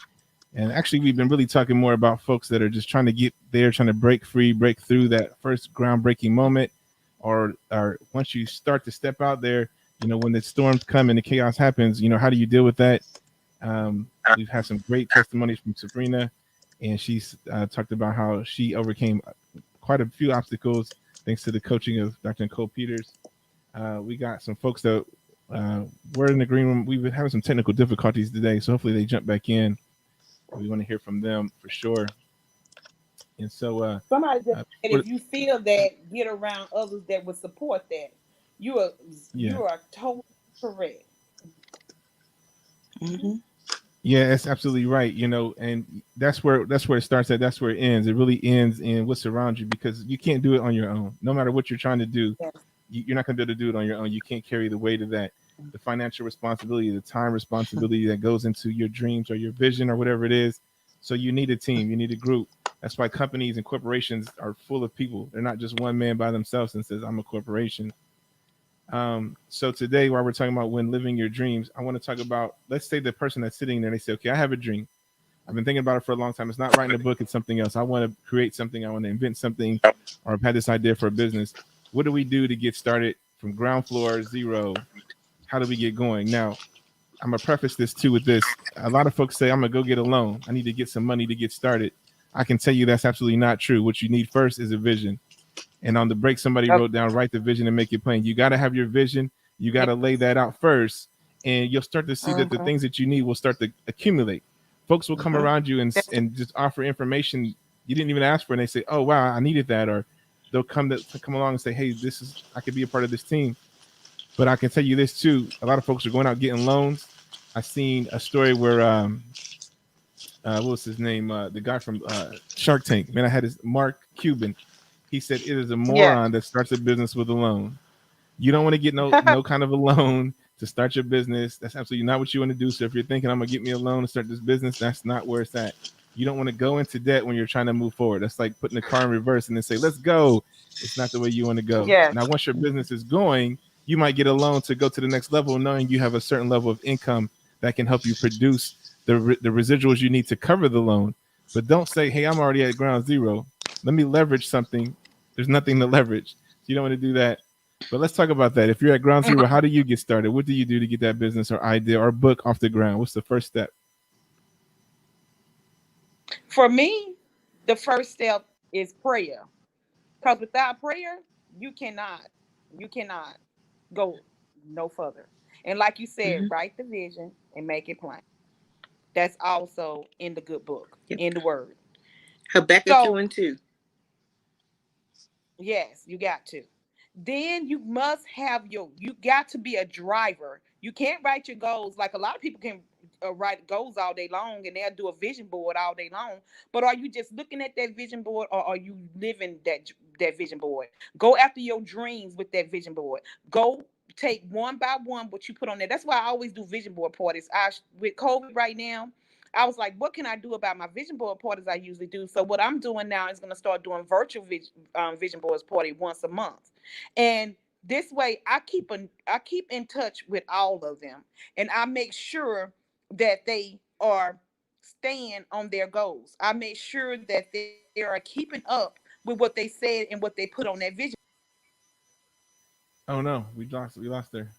And actually, we've been really talking more about folks that are just trying to get there, trying to break free, break through that first groundbreaking moment, or once you start to step out there, when the storms come and the chaos happens, how do you deal with that? We've had some great testimonies from Sabrina, and she's talked about how she overcame quite a few obstacles thanks to the coaching of Dr. Nichole Peters. We got some folks that were in the green room. We've been having some technical difficulties today, so hopefully they jump back in. We want to hear from them for sure. And so, Somebody just said if you feel that, get around others that would support that. You are totally correct. Mm-hmm. yeah, that's absolutely right. And that's where it starts at. That's where it ends. It really ends in what's around you because you can't do it on your own. No matter what you're trying to do, Yes. you're not going to be able to do it on your own. You can't carry the weight of that. the financial responsibility, the time responsibility that goes into your dreams or your vision or whatever it is. So you need a team, you need a group. That's why companies and corporations are full of people. They're not just one man by themselves and says, I'm a corporation. So today, while we're talking about when living your dreams, I want to talk about, let's say the person that's sitting there and they say, okay, I have a dream. I've been thinking about it for a long time. It's not writing a book, it's something else. I want to create something. I want to invent something, or I've had this idea for a business. What do we do to get started from ground floor zero? How do we get going? Now, I'm going to preface this too with this. A lot of folks say, I'm going to go get a loan. I need to get some money to get started. I can tell you that's absolutely not true. What you need first is a vision. And on the break, somebody wrote down, write the vision and make it plain. You got to have your vision. You got to lay that out first. And you'll start to see that the things that you need will start to accumulate. Folks will come around you and just offer information you didn't even ask for. And they say, oh, wow, I needed that. Or they'll come along and say, hey, I could be a part of this team. But I can tell you this, too. A lot of folks are going out getting loans. I seen a story where, what was his name? The guy from Shark Tank. Man, I had his Mark Cuban. He said, it is a moron that starts a business with a loan. You don't want to get no kind of a loan to start your business. That's absolutely not what you want to do. So if you're thinking I'm going to get me a loan to start this business, that's not where it's at. You don't want to go into debt when you're trying to move forward. That's like putting the car in reverse and then say, let's go. It's not the way you want to go. Yes. Now, once your business is going, you might get a loan to go to the next level, knowing you have a certain level of income that can help you produce the residuals you need to cover the loan. But don't say, hey, I'm already at ground zero. Let me leverage something. There's nothing to leverage. You don't want to do that. But let's talk about that. If you're at ground zero, how do you get started? What do you do to get that business or idea or book off the ground? What's the first step? For me, the first step is prayer. Because without prayer, you cannot, you cannot go no further. And like you said, write the vision and make it plain. That's also in the good book, in the word. Habakkuk 2:2. Yes, you got to. Then you must have you got to be a driver. You can't write your goals like a lot of people can write goals all day long and they'll do a vision board all day long. But are you just looking at that vision board or are you living that vision board? Go after your dreams with that vision board. Go take one by one what you put on there. That's why I always do vision board parties. With COVID right now, I was like, what can I do about my vision board parties I usually do? So what I'm doing now is going to start doing virtual vision boards party once a month. And this way I keep in touch with all of them. And I make sure that they are staying on their goals. I make sure that they are keeping up with what they said and what they put on that vision. Oh no, we lost there.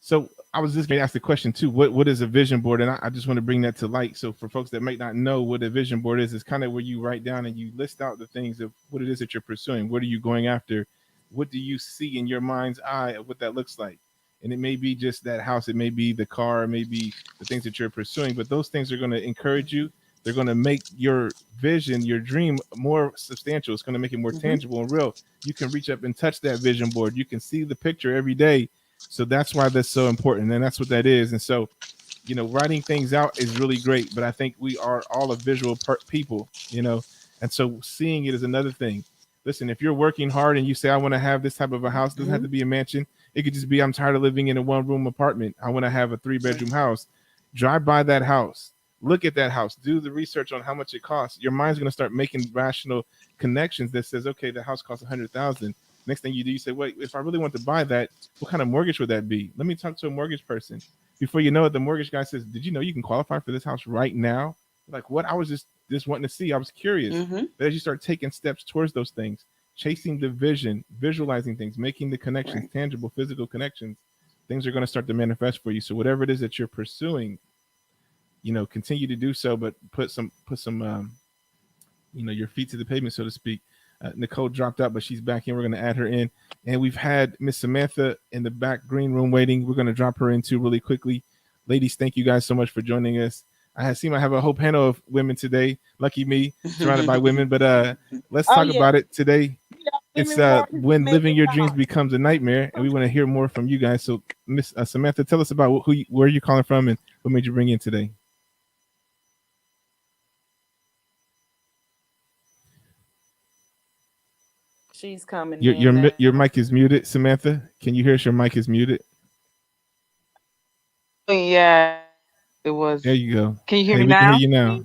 So I was just going to ask the question too. What is a vision board? And I just want to bring that to light. So for folks that might not know what a vision board is, it's kind of where you write down and you list out the things of what it is that you're pursuing. What are you going after? What do you see in your mind's eye of what that looks like? And it may be just that house. It may be the car. It may be the things that you're pursuing. But those things are going to encourage you. They're going to make your vision, your dream more substantial. It's going to make it more tangible and real. You can reach up and touch that vision board. You can see the picture every day. So that's why that's so important. And that's what that is. And so, writing things out is really great. But I think we are all a visual people, and so seeing it is another thing. Listen, if you're working hard and you say, I want to have this type of a house, it doesn't have to be a mansion. It could just be, I'm tired of living in a 1-room apartment. I want to have a 3-bedroom house. Drive by that house. Look at that house. Do the research on how much it costs. Your mind's going to start making rational connections that says, okay, the house costs $100,000. Next thing you do, you say, wait, if I really want to buy that, what kind of mortgage would that be? Let me talk to a mortgage person. Before you know it, the mortgage guy says, did you know you can qualify for this house right now? Like, what? I was just wanting to see. I was curious. But as you start taking steps towards those things, chasing the vision, visualizing things, making the connections, tangible, physical connections, things are going to start to manifest for you. So whatever it is that you're pursuing, continue to do so, but put some your feet to the pavement, so to speak. Nichole dropped out, but she's back in. We're going to add her in. And we've had Miss Samantha in the back green room waiting. We're going to drop her in too really quickly. Ladies, thank you guys so much for joining us. I have a whole panel of women today. Lucky me, surrounded by women. But let's talk about it today. It's when living your dreams becomes a nightmare. And we want to hear more from you guys. So Miss Samantha, tell us about where you're calling from and what made you bring in today. She's coming Your in now. your mic is muted, Samantha. Can you hear us? Your mic is muted. Oh, yes, it was. There you go. Can you hear Hey, me we can hear now? you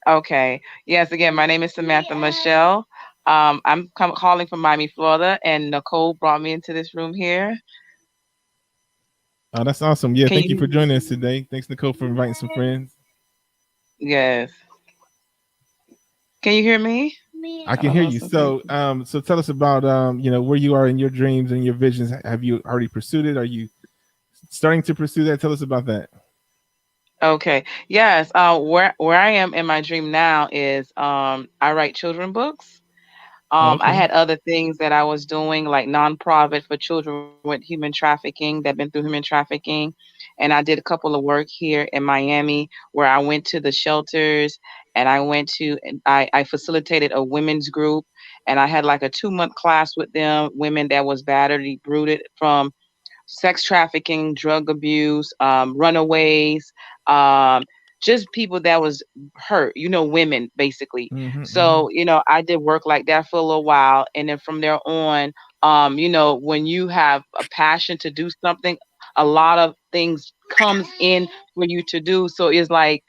now. Okay. Yes, again, my name is Samantha Michelle. I'm calling from Miami, Florida, and Nicole brought me into this room here. Oh, that's awesome. Yeah, Can thank you for you? joining us today. Thanks, Nicole, for inviting some friends. Yes. Can you hear me? I I can don't hear know you. something. So tell us about where you are in your dreams and your visions. Have you already pursued it? Are you starting to pursue that? Tell us about that. Okay. Yes. Where I am in my dream now is I write children books. Oh, I okay. had other things that I was doing, like nonprofit for children with human trafficking, that been through human trafficking, and I did a couple of work here in Miami where I went to the shelters and I facilitated a women's group, and I had like a 2 month class with them, women that was battered, brooded from sex trafficking, drug abuse, runaways, um, just people that was hurt, women basically. Mm-hmm, mm-hmm. So, I did work like that for a little while. And then from there on, when you have a passion to do something, a lot of things comes in for you to do. So it's like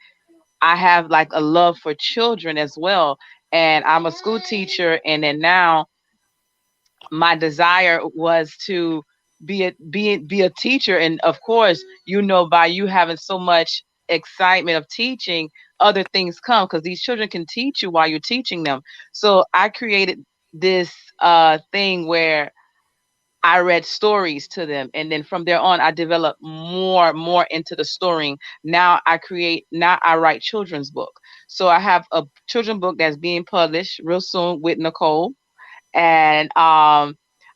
I have like a love for children as well. And I'm a school teacher. And then now my desire was to be a teacher, and of course, by you having so much excitement of teaching, other things come because these children can teach you while you're teaching them. So I created this thing where I read stories to them, and then from there on I developed more into the story. Now I write children's book. So I have a children's book that's being published real soon with Nichole, and I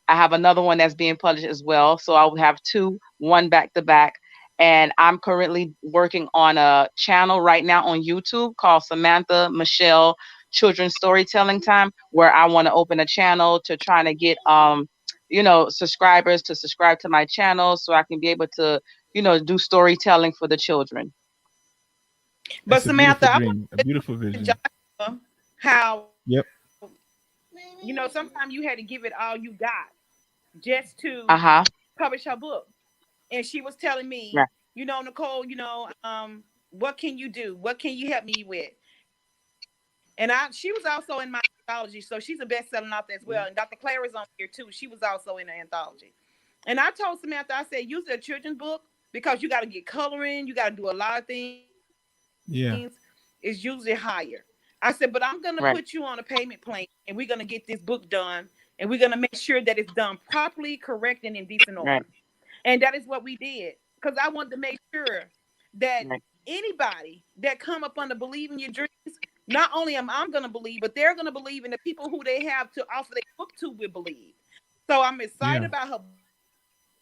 have another one that's being published as well. So I will have two, one back to back. And I'm currently working on a channel right now on YouTube called Samantha Michelle Children's Storytelling Time, where I want to open a channel to try to get subscribers to subscribe to my channel so I can be able to do storytelling for the children. But That's a beautiful Samantha, I want dream, a beautiful to vision. Joshua how Yep. sometimes you had to give it all you got just to Uh-huh. publish her book. And she was telling me, Right. Nichole, what can you do? What can you help me with? And she was also in my anthology, so she's a best-selling author as well. And Dr. Claire is on here too. She was also in the anthology. And I told Samantha, I said, use a children's book because you got to get coloring, you got to do a lot of things. It's Yeah. usually higher. I said, but I'm gonna put you on a Right. payment plan, and we're gonna get this book done, and we're gonna make sure that it's done properly, correct, and in decent order. Right. And that is what we did because I wanted to make sure that Right. anybody that come up under believe in your dreams, not only am I gonna believe, but they're gonna believe, and the people who they have to offer their book to will believe. So I'm excited Yeah. about her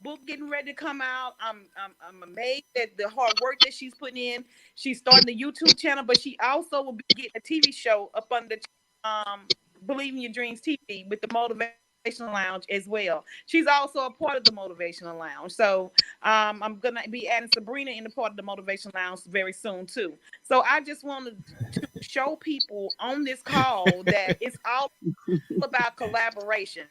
book getting ready to come out. I'm amazed at the hard work that she's putting in. She's starting the YouTube channel, but she also will be getting a TV show up on the Believe in Your Dreams TV with the Motivational Lounge as well. She's also a part of the Motivational Lounge. So I'm gonna be adding Sabrina in the part of the Motivational Lounge very soon too. So I just wanted to show people on this call that it's all about collaboration.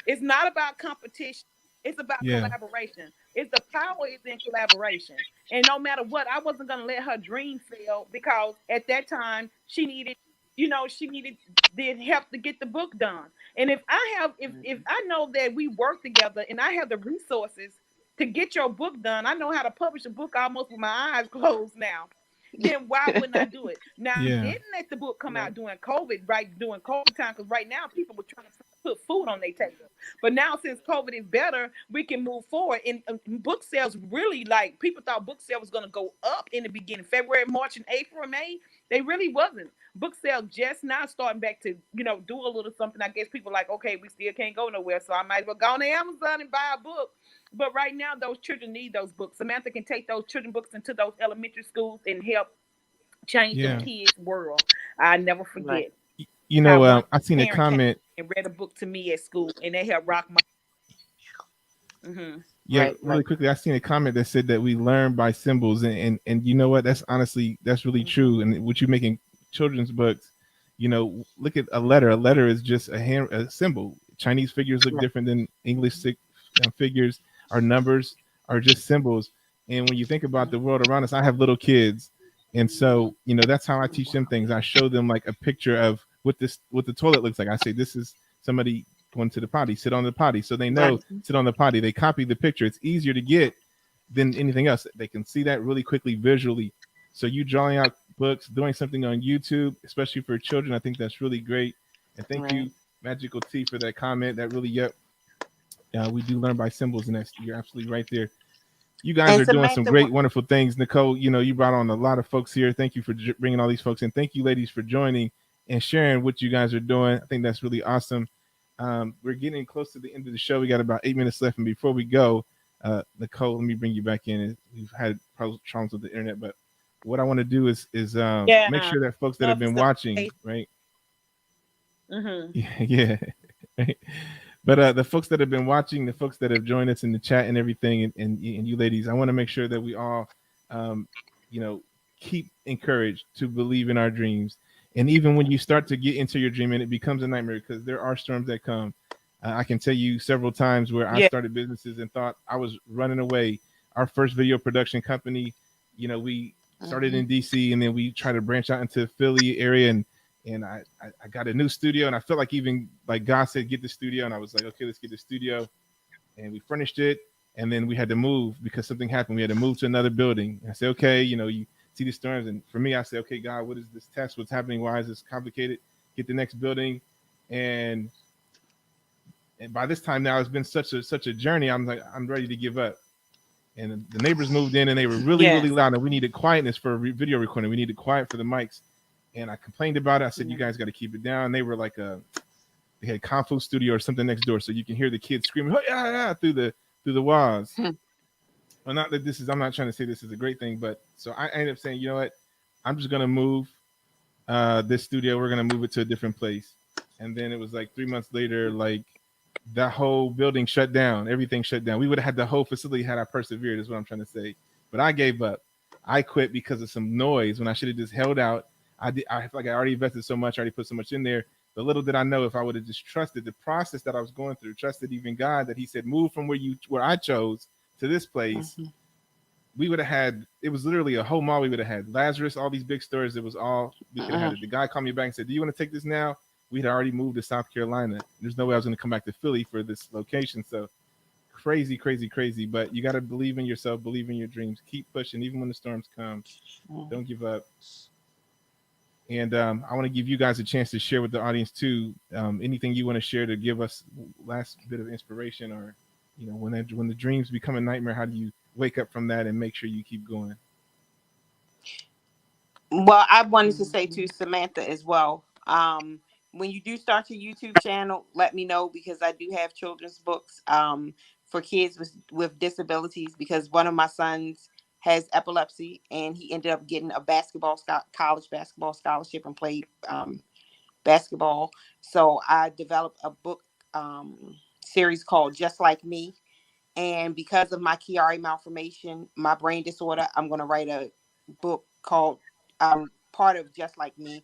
It's not about competition. It's about collaboration. Yeah. It's the power is in collaboration. And no matter what, I wasn't gonna let her dream fail because at that time she needed the help to get the book done. And if if I know that we work together and I have the resources to get your book done, I know how to publish a book almost with my eyes closed now. Then why wouldn't I do it? Now I Yeah. didn't let the book come Right. out during COVID, right? During COVID time, because right now people were trying to put food on their table. But now since COVID is better, we can move forward. And book sales really like people thought book sales was gonna go up in the beginning, February, March, and April, and May. They really wasn't. Book sales just now starting back to do a little something. I guess people like, okay, we still can't go nowhere, so I might as well go on to Amazon and buy a book. But right now, those children need those books. Samantha can take those children books into those elementary schools and help change them Yeah. kids' world. I never Right. forget how one I seen a parent came comment. and read a book to me at school, and they helped rock my. Yeah, Right. really quickly, I seen a comment that said that we learn by symbols, and you know what? That's honestly, that's really true. And what you making children's books, look at a letter. A letter is just a symbol. Chinese figures look different than English figures. Our numbers are just symbols. And when you think about the world around us, I have little kids, and so that's how I teach them things. I show them like a picture of what the toilet looks like. I say this is somebody going to the potty. Sit on the potty, so they know. Right. Sit on the potty. They copy the picture. It's easier to get than anything else. They can see that really quickly visually. So you drawing out books, doing something on YouTube, especially for children, I think that's really great. And thank Right. you, Magical T, for that comment. That really, yep, we do learn by symbols, and that's you're absolutely right there. You guys And are doing some Samantha, great, wonderful things. Nichole, you brought on a lot of folks here. Thank you for bringing all these folks in. Thank you, ladies, for joining and sharing what you guys are doing. I think that's really awesome. We're getting close to the end of the show. We got about 8 minutes left. And before we go, Nichole, let me bring you back in. We've had problems with the internet, but what I want to do is make Yeah. sure that folks that have Love been is the watching, place. right? Mm-hmm. Yeah. Right. But the folks that have been watching, the folks that have joined us in the chat and everything, and you ladies, I want to make sure that we all, um, you know, keep encouraged to believe in our dreams. And even when you start to get into your dream and it becomes a nightmare, because there are storms that come. I can tell you several times where I Yeah. started businesses and thought I was running away. Our first video production company, we started in DC, and then we tried to branch out into the Philly area, and I got a new studio, and I felt like even like God said, get the studio, and I was like, okay, let's get the studio, and we furnished it, and then we had to move because something happened. We had to move to another building. And I said, okay, you see the storms, and for me, I said, okay, God, what is this test? What's happening? Why is this complicated? Get the next building, and by this time now, it's been such a journey. I'm like, I'm ready to give up. And the neighbors moved in, and they were really, really Yes. loud, and we needed quietness for video recording. We needed quiet for the mics. And I complained about it. I said, you guys got to keep it down. They were like they had Kung Fu studio or something next door, so you can hear the kids screaming, oh, yeah, yeah, through the walls. Well, not that I'm not trying to say this is a great thing, but so I ended up saying, you know what, I'm just gonna move this studio. We're gonna move it to a different place. And then it was like 3 months later, like that whole building shut down. Everything shut down. We would have had the whole facility had I persevered, is what I'm trying to say. But I gave up. I quit because of some noise when I should have just held out. I feel like I already invested so much, I already put so much in there. But little did I know, if I would have just trusted the process that I was going through, trusted even God that He said, move from where I chose to this place, we would have had, it was literally a whole mall. We would have had Lazarus, all these big stores. It was all we could have had it. The guy called me back and said, do you want to take this now? We had already moved to South Carolina. There's no way I was going to come back to Philly for this location. So crazy, crazy, crazy. But you got to believe in yourself, believe in your dreams, keep pushing, even when the storms come. Don't give up. And I want to give you guys a chance to share with the audience too. Anything you want to share to give us last bit of inspiration, or when the dreams become a nightmare, how do you wake up from that and make sure you keep going? Well, I wanted to say to Samantha as well. When you do start your YouTube channel, let me know, because I do have children's books for kids with disabilities, because one of my sons has epilepsy, and he ended up getting a college basketball scholarship and played basketball. So I developed a book series called Just Like Me. And because of my Chiari malformation, my brain disorder, I'm going to write a book called part of Just Like Me,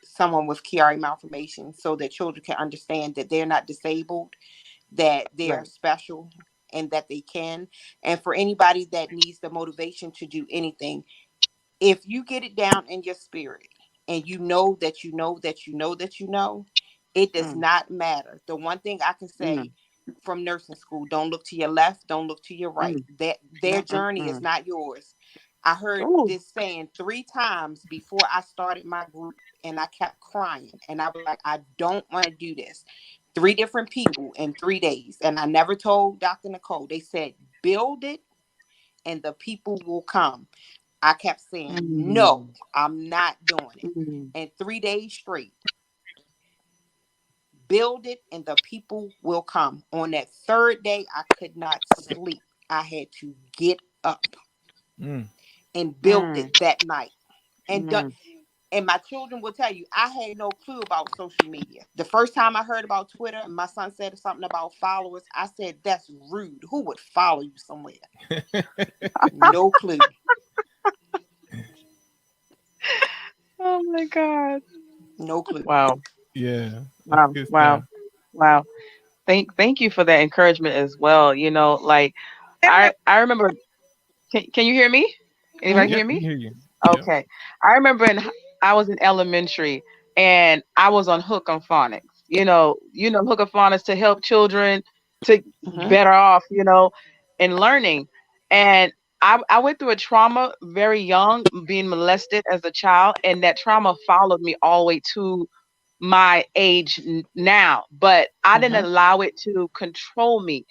someone with Chiari malformation, so that children can understand that they're not disabled, that they are special, and that they can. And for anybody that needs the motivation to do anything, if you get it down in your spirit and you know that you know that you know that you know, it does not matter. The one thing I can say from nursing school, don't look to your left, don't look to your right. That their journey is not yours. I heard this saying 3 times before I started my group, and I kept crying, and I was like, I don't want to do this. 3 different people in 3 days. And I never told Dr. Nichole. They said, build it and the people will come. I kept saying, no, I'm not doing it. And 3 days straight, build it and the people will come. On that third day, I could not sleep. I had to get up and build it that night. And my children will tell you, I had no clue about social media. The first time I heard about Twitter, and my son said something about followers, I said, that's rude. Who would follow you somewhere? No clue. Oh my God. No clue. Wow. Yeah, that's Wow. good Wow. stuff. Wow. Thank you for that encouragement as well. Like I remember. Can you hear me? Anybody Mm-hmm. hear Yep, we me? hear you. Yep. Okay. I remember I was in elementary and I was on hook on phonics. Hook on phonics to help children to Mm-hmm. better off, in learning. And I went through a trauma very young, being molested as a child, and that trauma followed me all the way to my age now. But I didn't Mm-hmm. allow it to control me.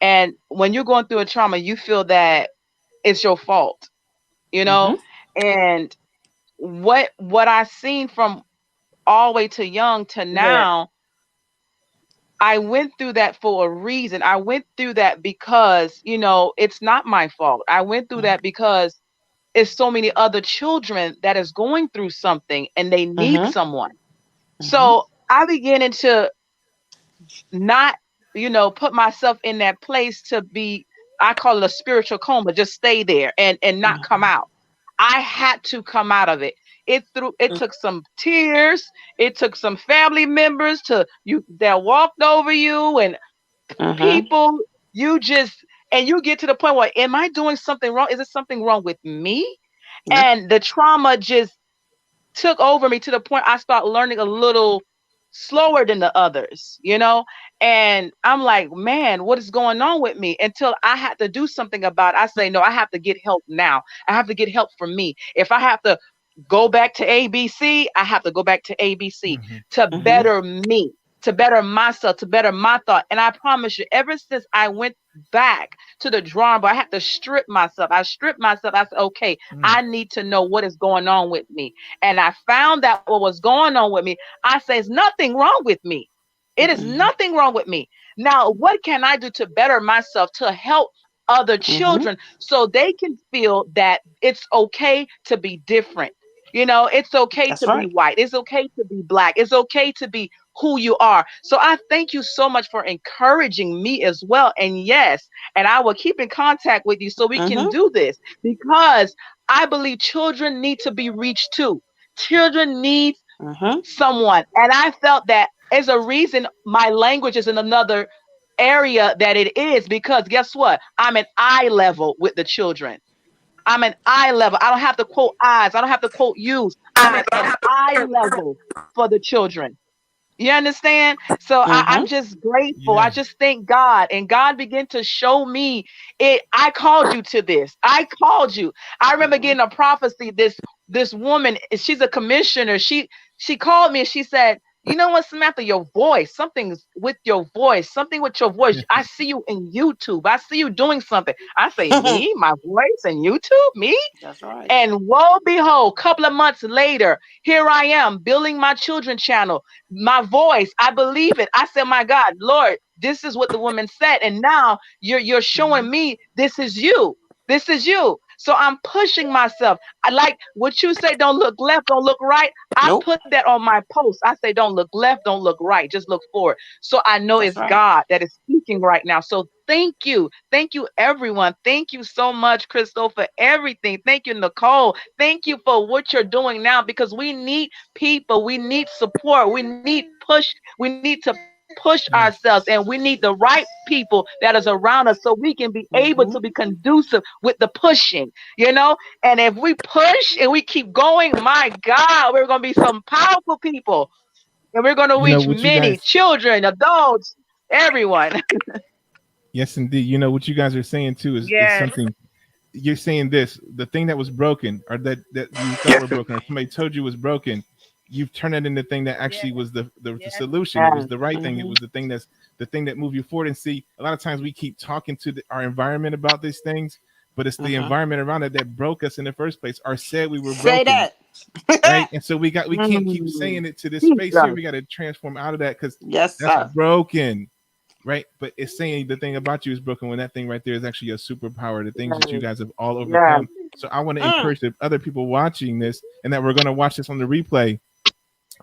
And when you're going through a trauma, you feel that it's your fault, you know? Mm-hmm. And what I seen from all the way to young to Yeah. now, I went through that for a reason. I went through that because, it's not my fault. I went through that because it's so many other children that is going through something and they need Mm-hmm. someone. Mm-hmm. So I began to not, put myself in that place to be, I call it a spiritual coma, just stay there and not come out. I had to come out of it. It took some tears. It took some family members to you that walked over you and Mm-hmm. people you just and you get to the point where am I doing something wrong? Is there something wrong with me? Yeah. And the trauma just took over me to the point I start learning a little slower than the others, and I'm like, man, what is going on with me? Until I had to do something about it. I say, no, I have to get help now. I have to get help for me. If I have to go back to ABC, I have to go back to ABC Hmm. to Mm-hmm. better me, to better myself, to better my thought. And I promise you, ever since I went back to the drawing board, I had to strip myself. I stripped myself. I said, okay, I need to know what is going on with me. And I found that what was going on with me. I say, there's nothing wrong with me. It is Mm-hmm. nothing wrong with me. Now, what can I do to better myself, to help other Mm-hmm. children so they can feel that it's okay to be different? It's okay That's to be right. white. It's okay to be black. It's okay to be who you are. So I thank you so much for encouraging me as well. And yes, and I will keep in contact with you so we can Mm-hmm. do this because I believe children need to be reached too. Children need Mm-hmm. someone. And I felt that as a reason my language is in another area that it is because guess what? I'm an eye level with the children. I'm an eye level. I don't have to quote eyes. I don't have to quote use. I'm at an eye level for the children. You understand? So I'm Mm-hmm. just grateful. I Yeah. just thank God. And God began to show me it. I called you to this. I called you. I remember Mm-hmm. getting a prophecy. This woman, she's a commissioner. She called me and she said, you know what, Samantha, your voice, something's with your voice, something with your voice. I see you in YouTube. I see you doing something. I say, me, my voice and YouTube, me? That's right. And woe behold, couple of months later, here I am building my children channel. My voice, I believe it. I said, my God, Lord, this is what the woman said. And now you're Mm-hmm. showing me this is you. This is you. So I'm pushing myself. I like what you say, don't look left, don't look right. I Nope. put that on my post. I say, don't look left, don't look right, just look forward. So I know That's it's right. God that is speaking right now. So thank you. Thank you, everyone. Thank you so much, Crystal, for everything. Thank you, Nicole. Thank you for what you're doing now because we need people. We need support. We need push. We need to push ourselves Yes. and we need the right people that is around us so we can be able to be Mm-hmm. conducive with the pushing. And if we push and we keep going, my God, we're going to be some powerful people and we're going to You know reach what you many guys children, adults, everyone. Yes, indeed. You know what you guys are saying too is Yes. something. You're saying this: the thing that was broken, or that you thought were broken, or somebody told you was broken, you've turned it into the thing that actually was the Yes. solution. It was Yes. the right thing. It Mm-hmm. was the thing that moved you forward. And see, a lot of times we keep talking to our environment about these things, but it's the Mm-hmm. environment around it that broke us in the first place, or said we were Say broken, that. right? And so we can't keep Mm. saying it to this space here. Jesus. We got to transform out of that because Yes, that's sir. broken, right? But it's saying the thing about you is broken when that thing right there is actually a superpower, the things that you Yes. guys have all Yes. overcome. So I want to Mm. encourage the other people watching this and that we're going to watch this on the replay.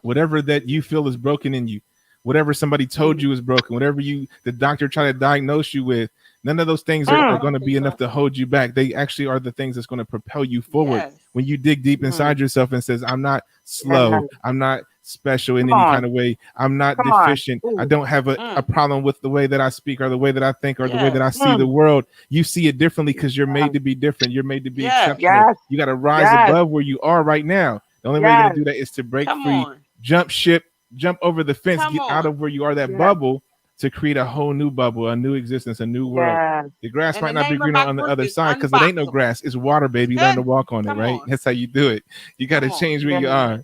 Whatever that you feel is broken in you, whatever somebody told you is broken, whatever the doctor tried to diagnose you with, none of those things are Mm. going to be enough to hold you back. They actually are the things that's going to propel you forward Yes. when you dig deep inside yourself and says, I'm not slow, I'm not special in any kind of way, I'm not deficient, I don't have a problem with the way that I speak or the way that I think or the way that I see the world. You see it differently because you're made to be different. You're made to be exceptional. You got to rise above where you are right now. The only way you're going to do that is to break free, jump ship, jump over the fence, get out of where you are, that bubble, to create a whole new bubble, a new existence, a new world. The grass might not be greener on the other side because it ain't no grass. It's water, baby. Learn to walk on it, right? That's how you do it. You got to change where you are.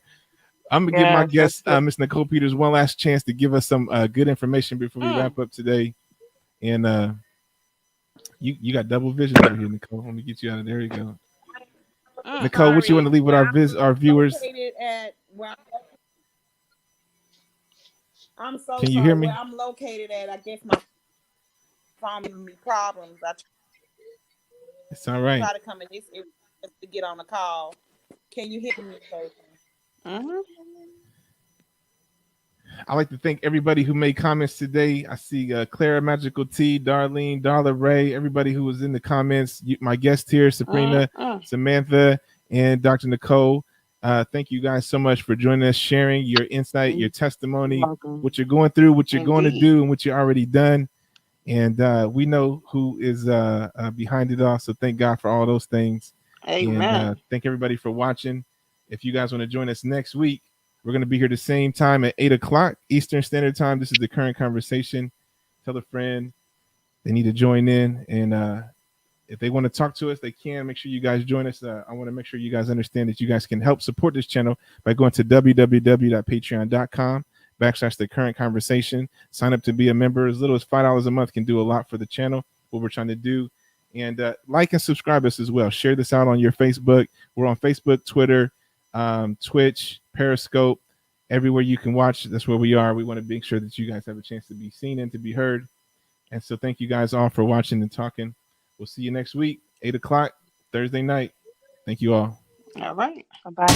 I'm going to give my guest, Miss Nichole Peters, one last chance to give us some good information before we wrap up today. And you got double vision over here, Nichole. Let me get you out of there. You go. Nichole, what you want to leave with our viewers? I'm so Can you hear me? Where I'm located at, I guess my phone giving me problems. It's all right. Try to come in this area to get on the call. Can you hear me? I'd like to thank everybody who made comments today. I see Clara, Magical T, Darlene, Darla Ray, everybody who was in the comments. My guest here, Sabrina, Samantha, and Dr. Nichole. Thank you guys so much for joining us, sharing your insight, your testimony, what you're going through, what you're going to do, and what you've already done. And we know who is behind it all. So thank God for all those things. Amen. And thank everybody for watching. If you guys want to join us next week, we're going to be here the same time at 8 o'clock Eastern Standard Time. This is the Current Conversation. Tell a friend they need to join in. And if they want to talk to us, they can. Make sure you guys join us. I want to make sure you guys understand that you guys can help support this channel by going to www.patreon.com/the current conversation. Sign up to be a member. As little as $5 a month can do a lot for the channel, what we're trying to do. And like and subscribe us as well. Share this out on your Facebook. We're on Facebook, Twitter, Twitch, Periscope, everywhere you can watch. That's where we are. We want to make sure that you guys have a chance to be seen and to be heard. And so thank you guys all for watching and talking. We'll see you next week, 8 o'clock Thursday night. Thank you all. All right. Bye-bye.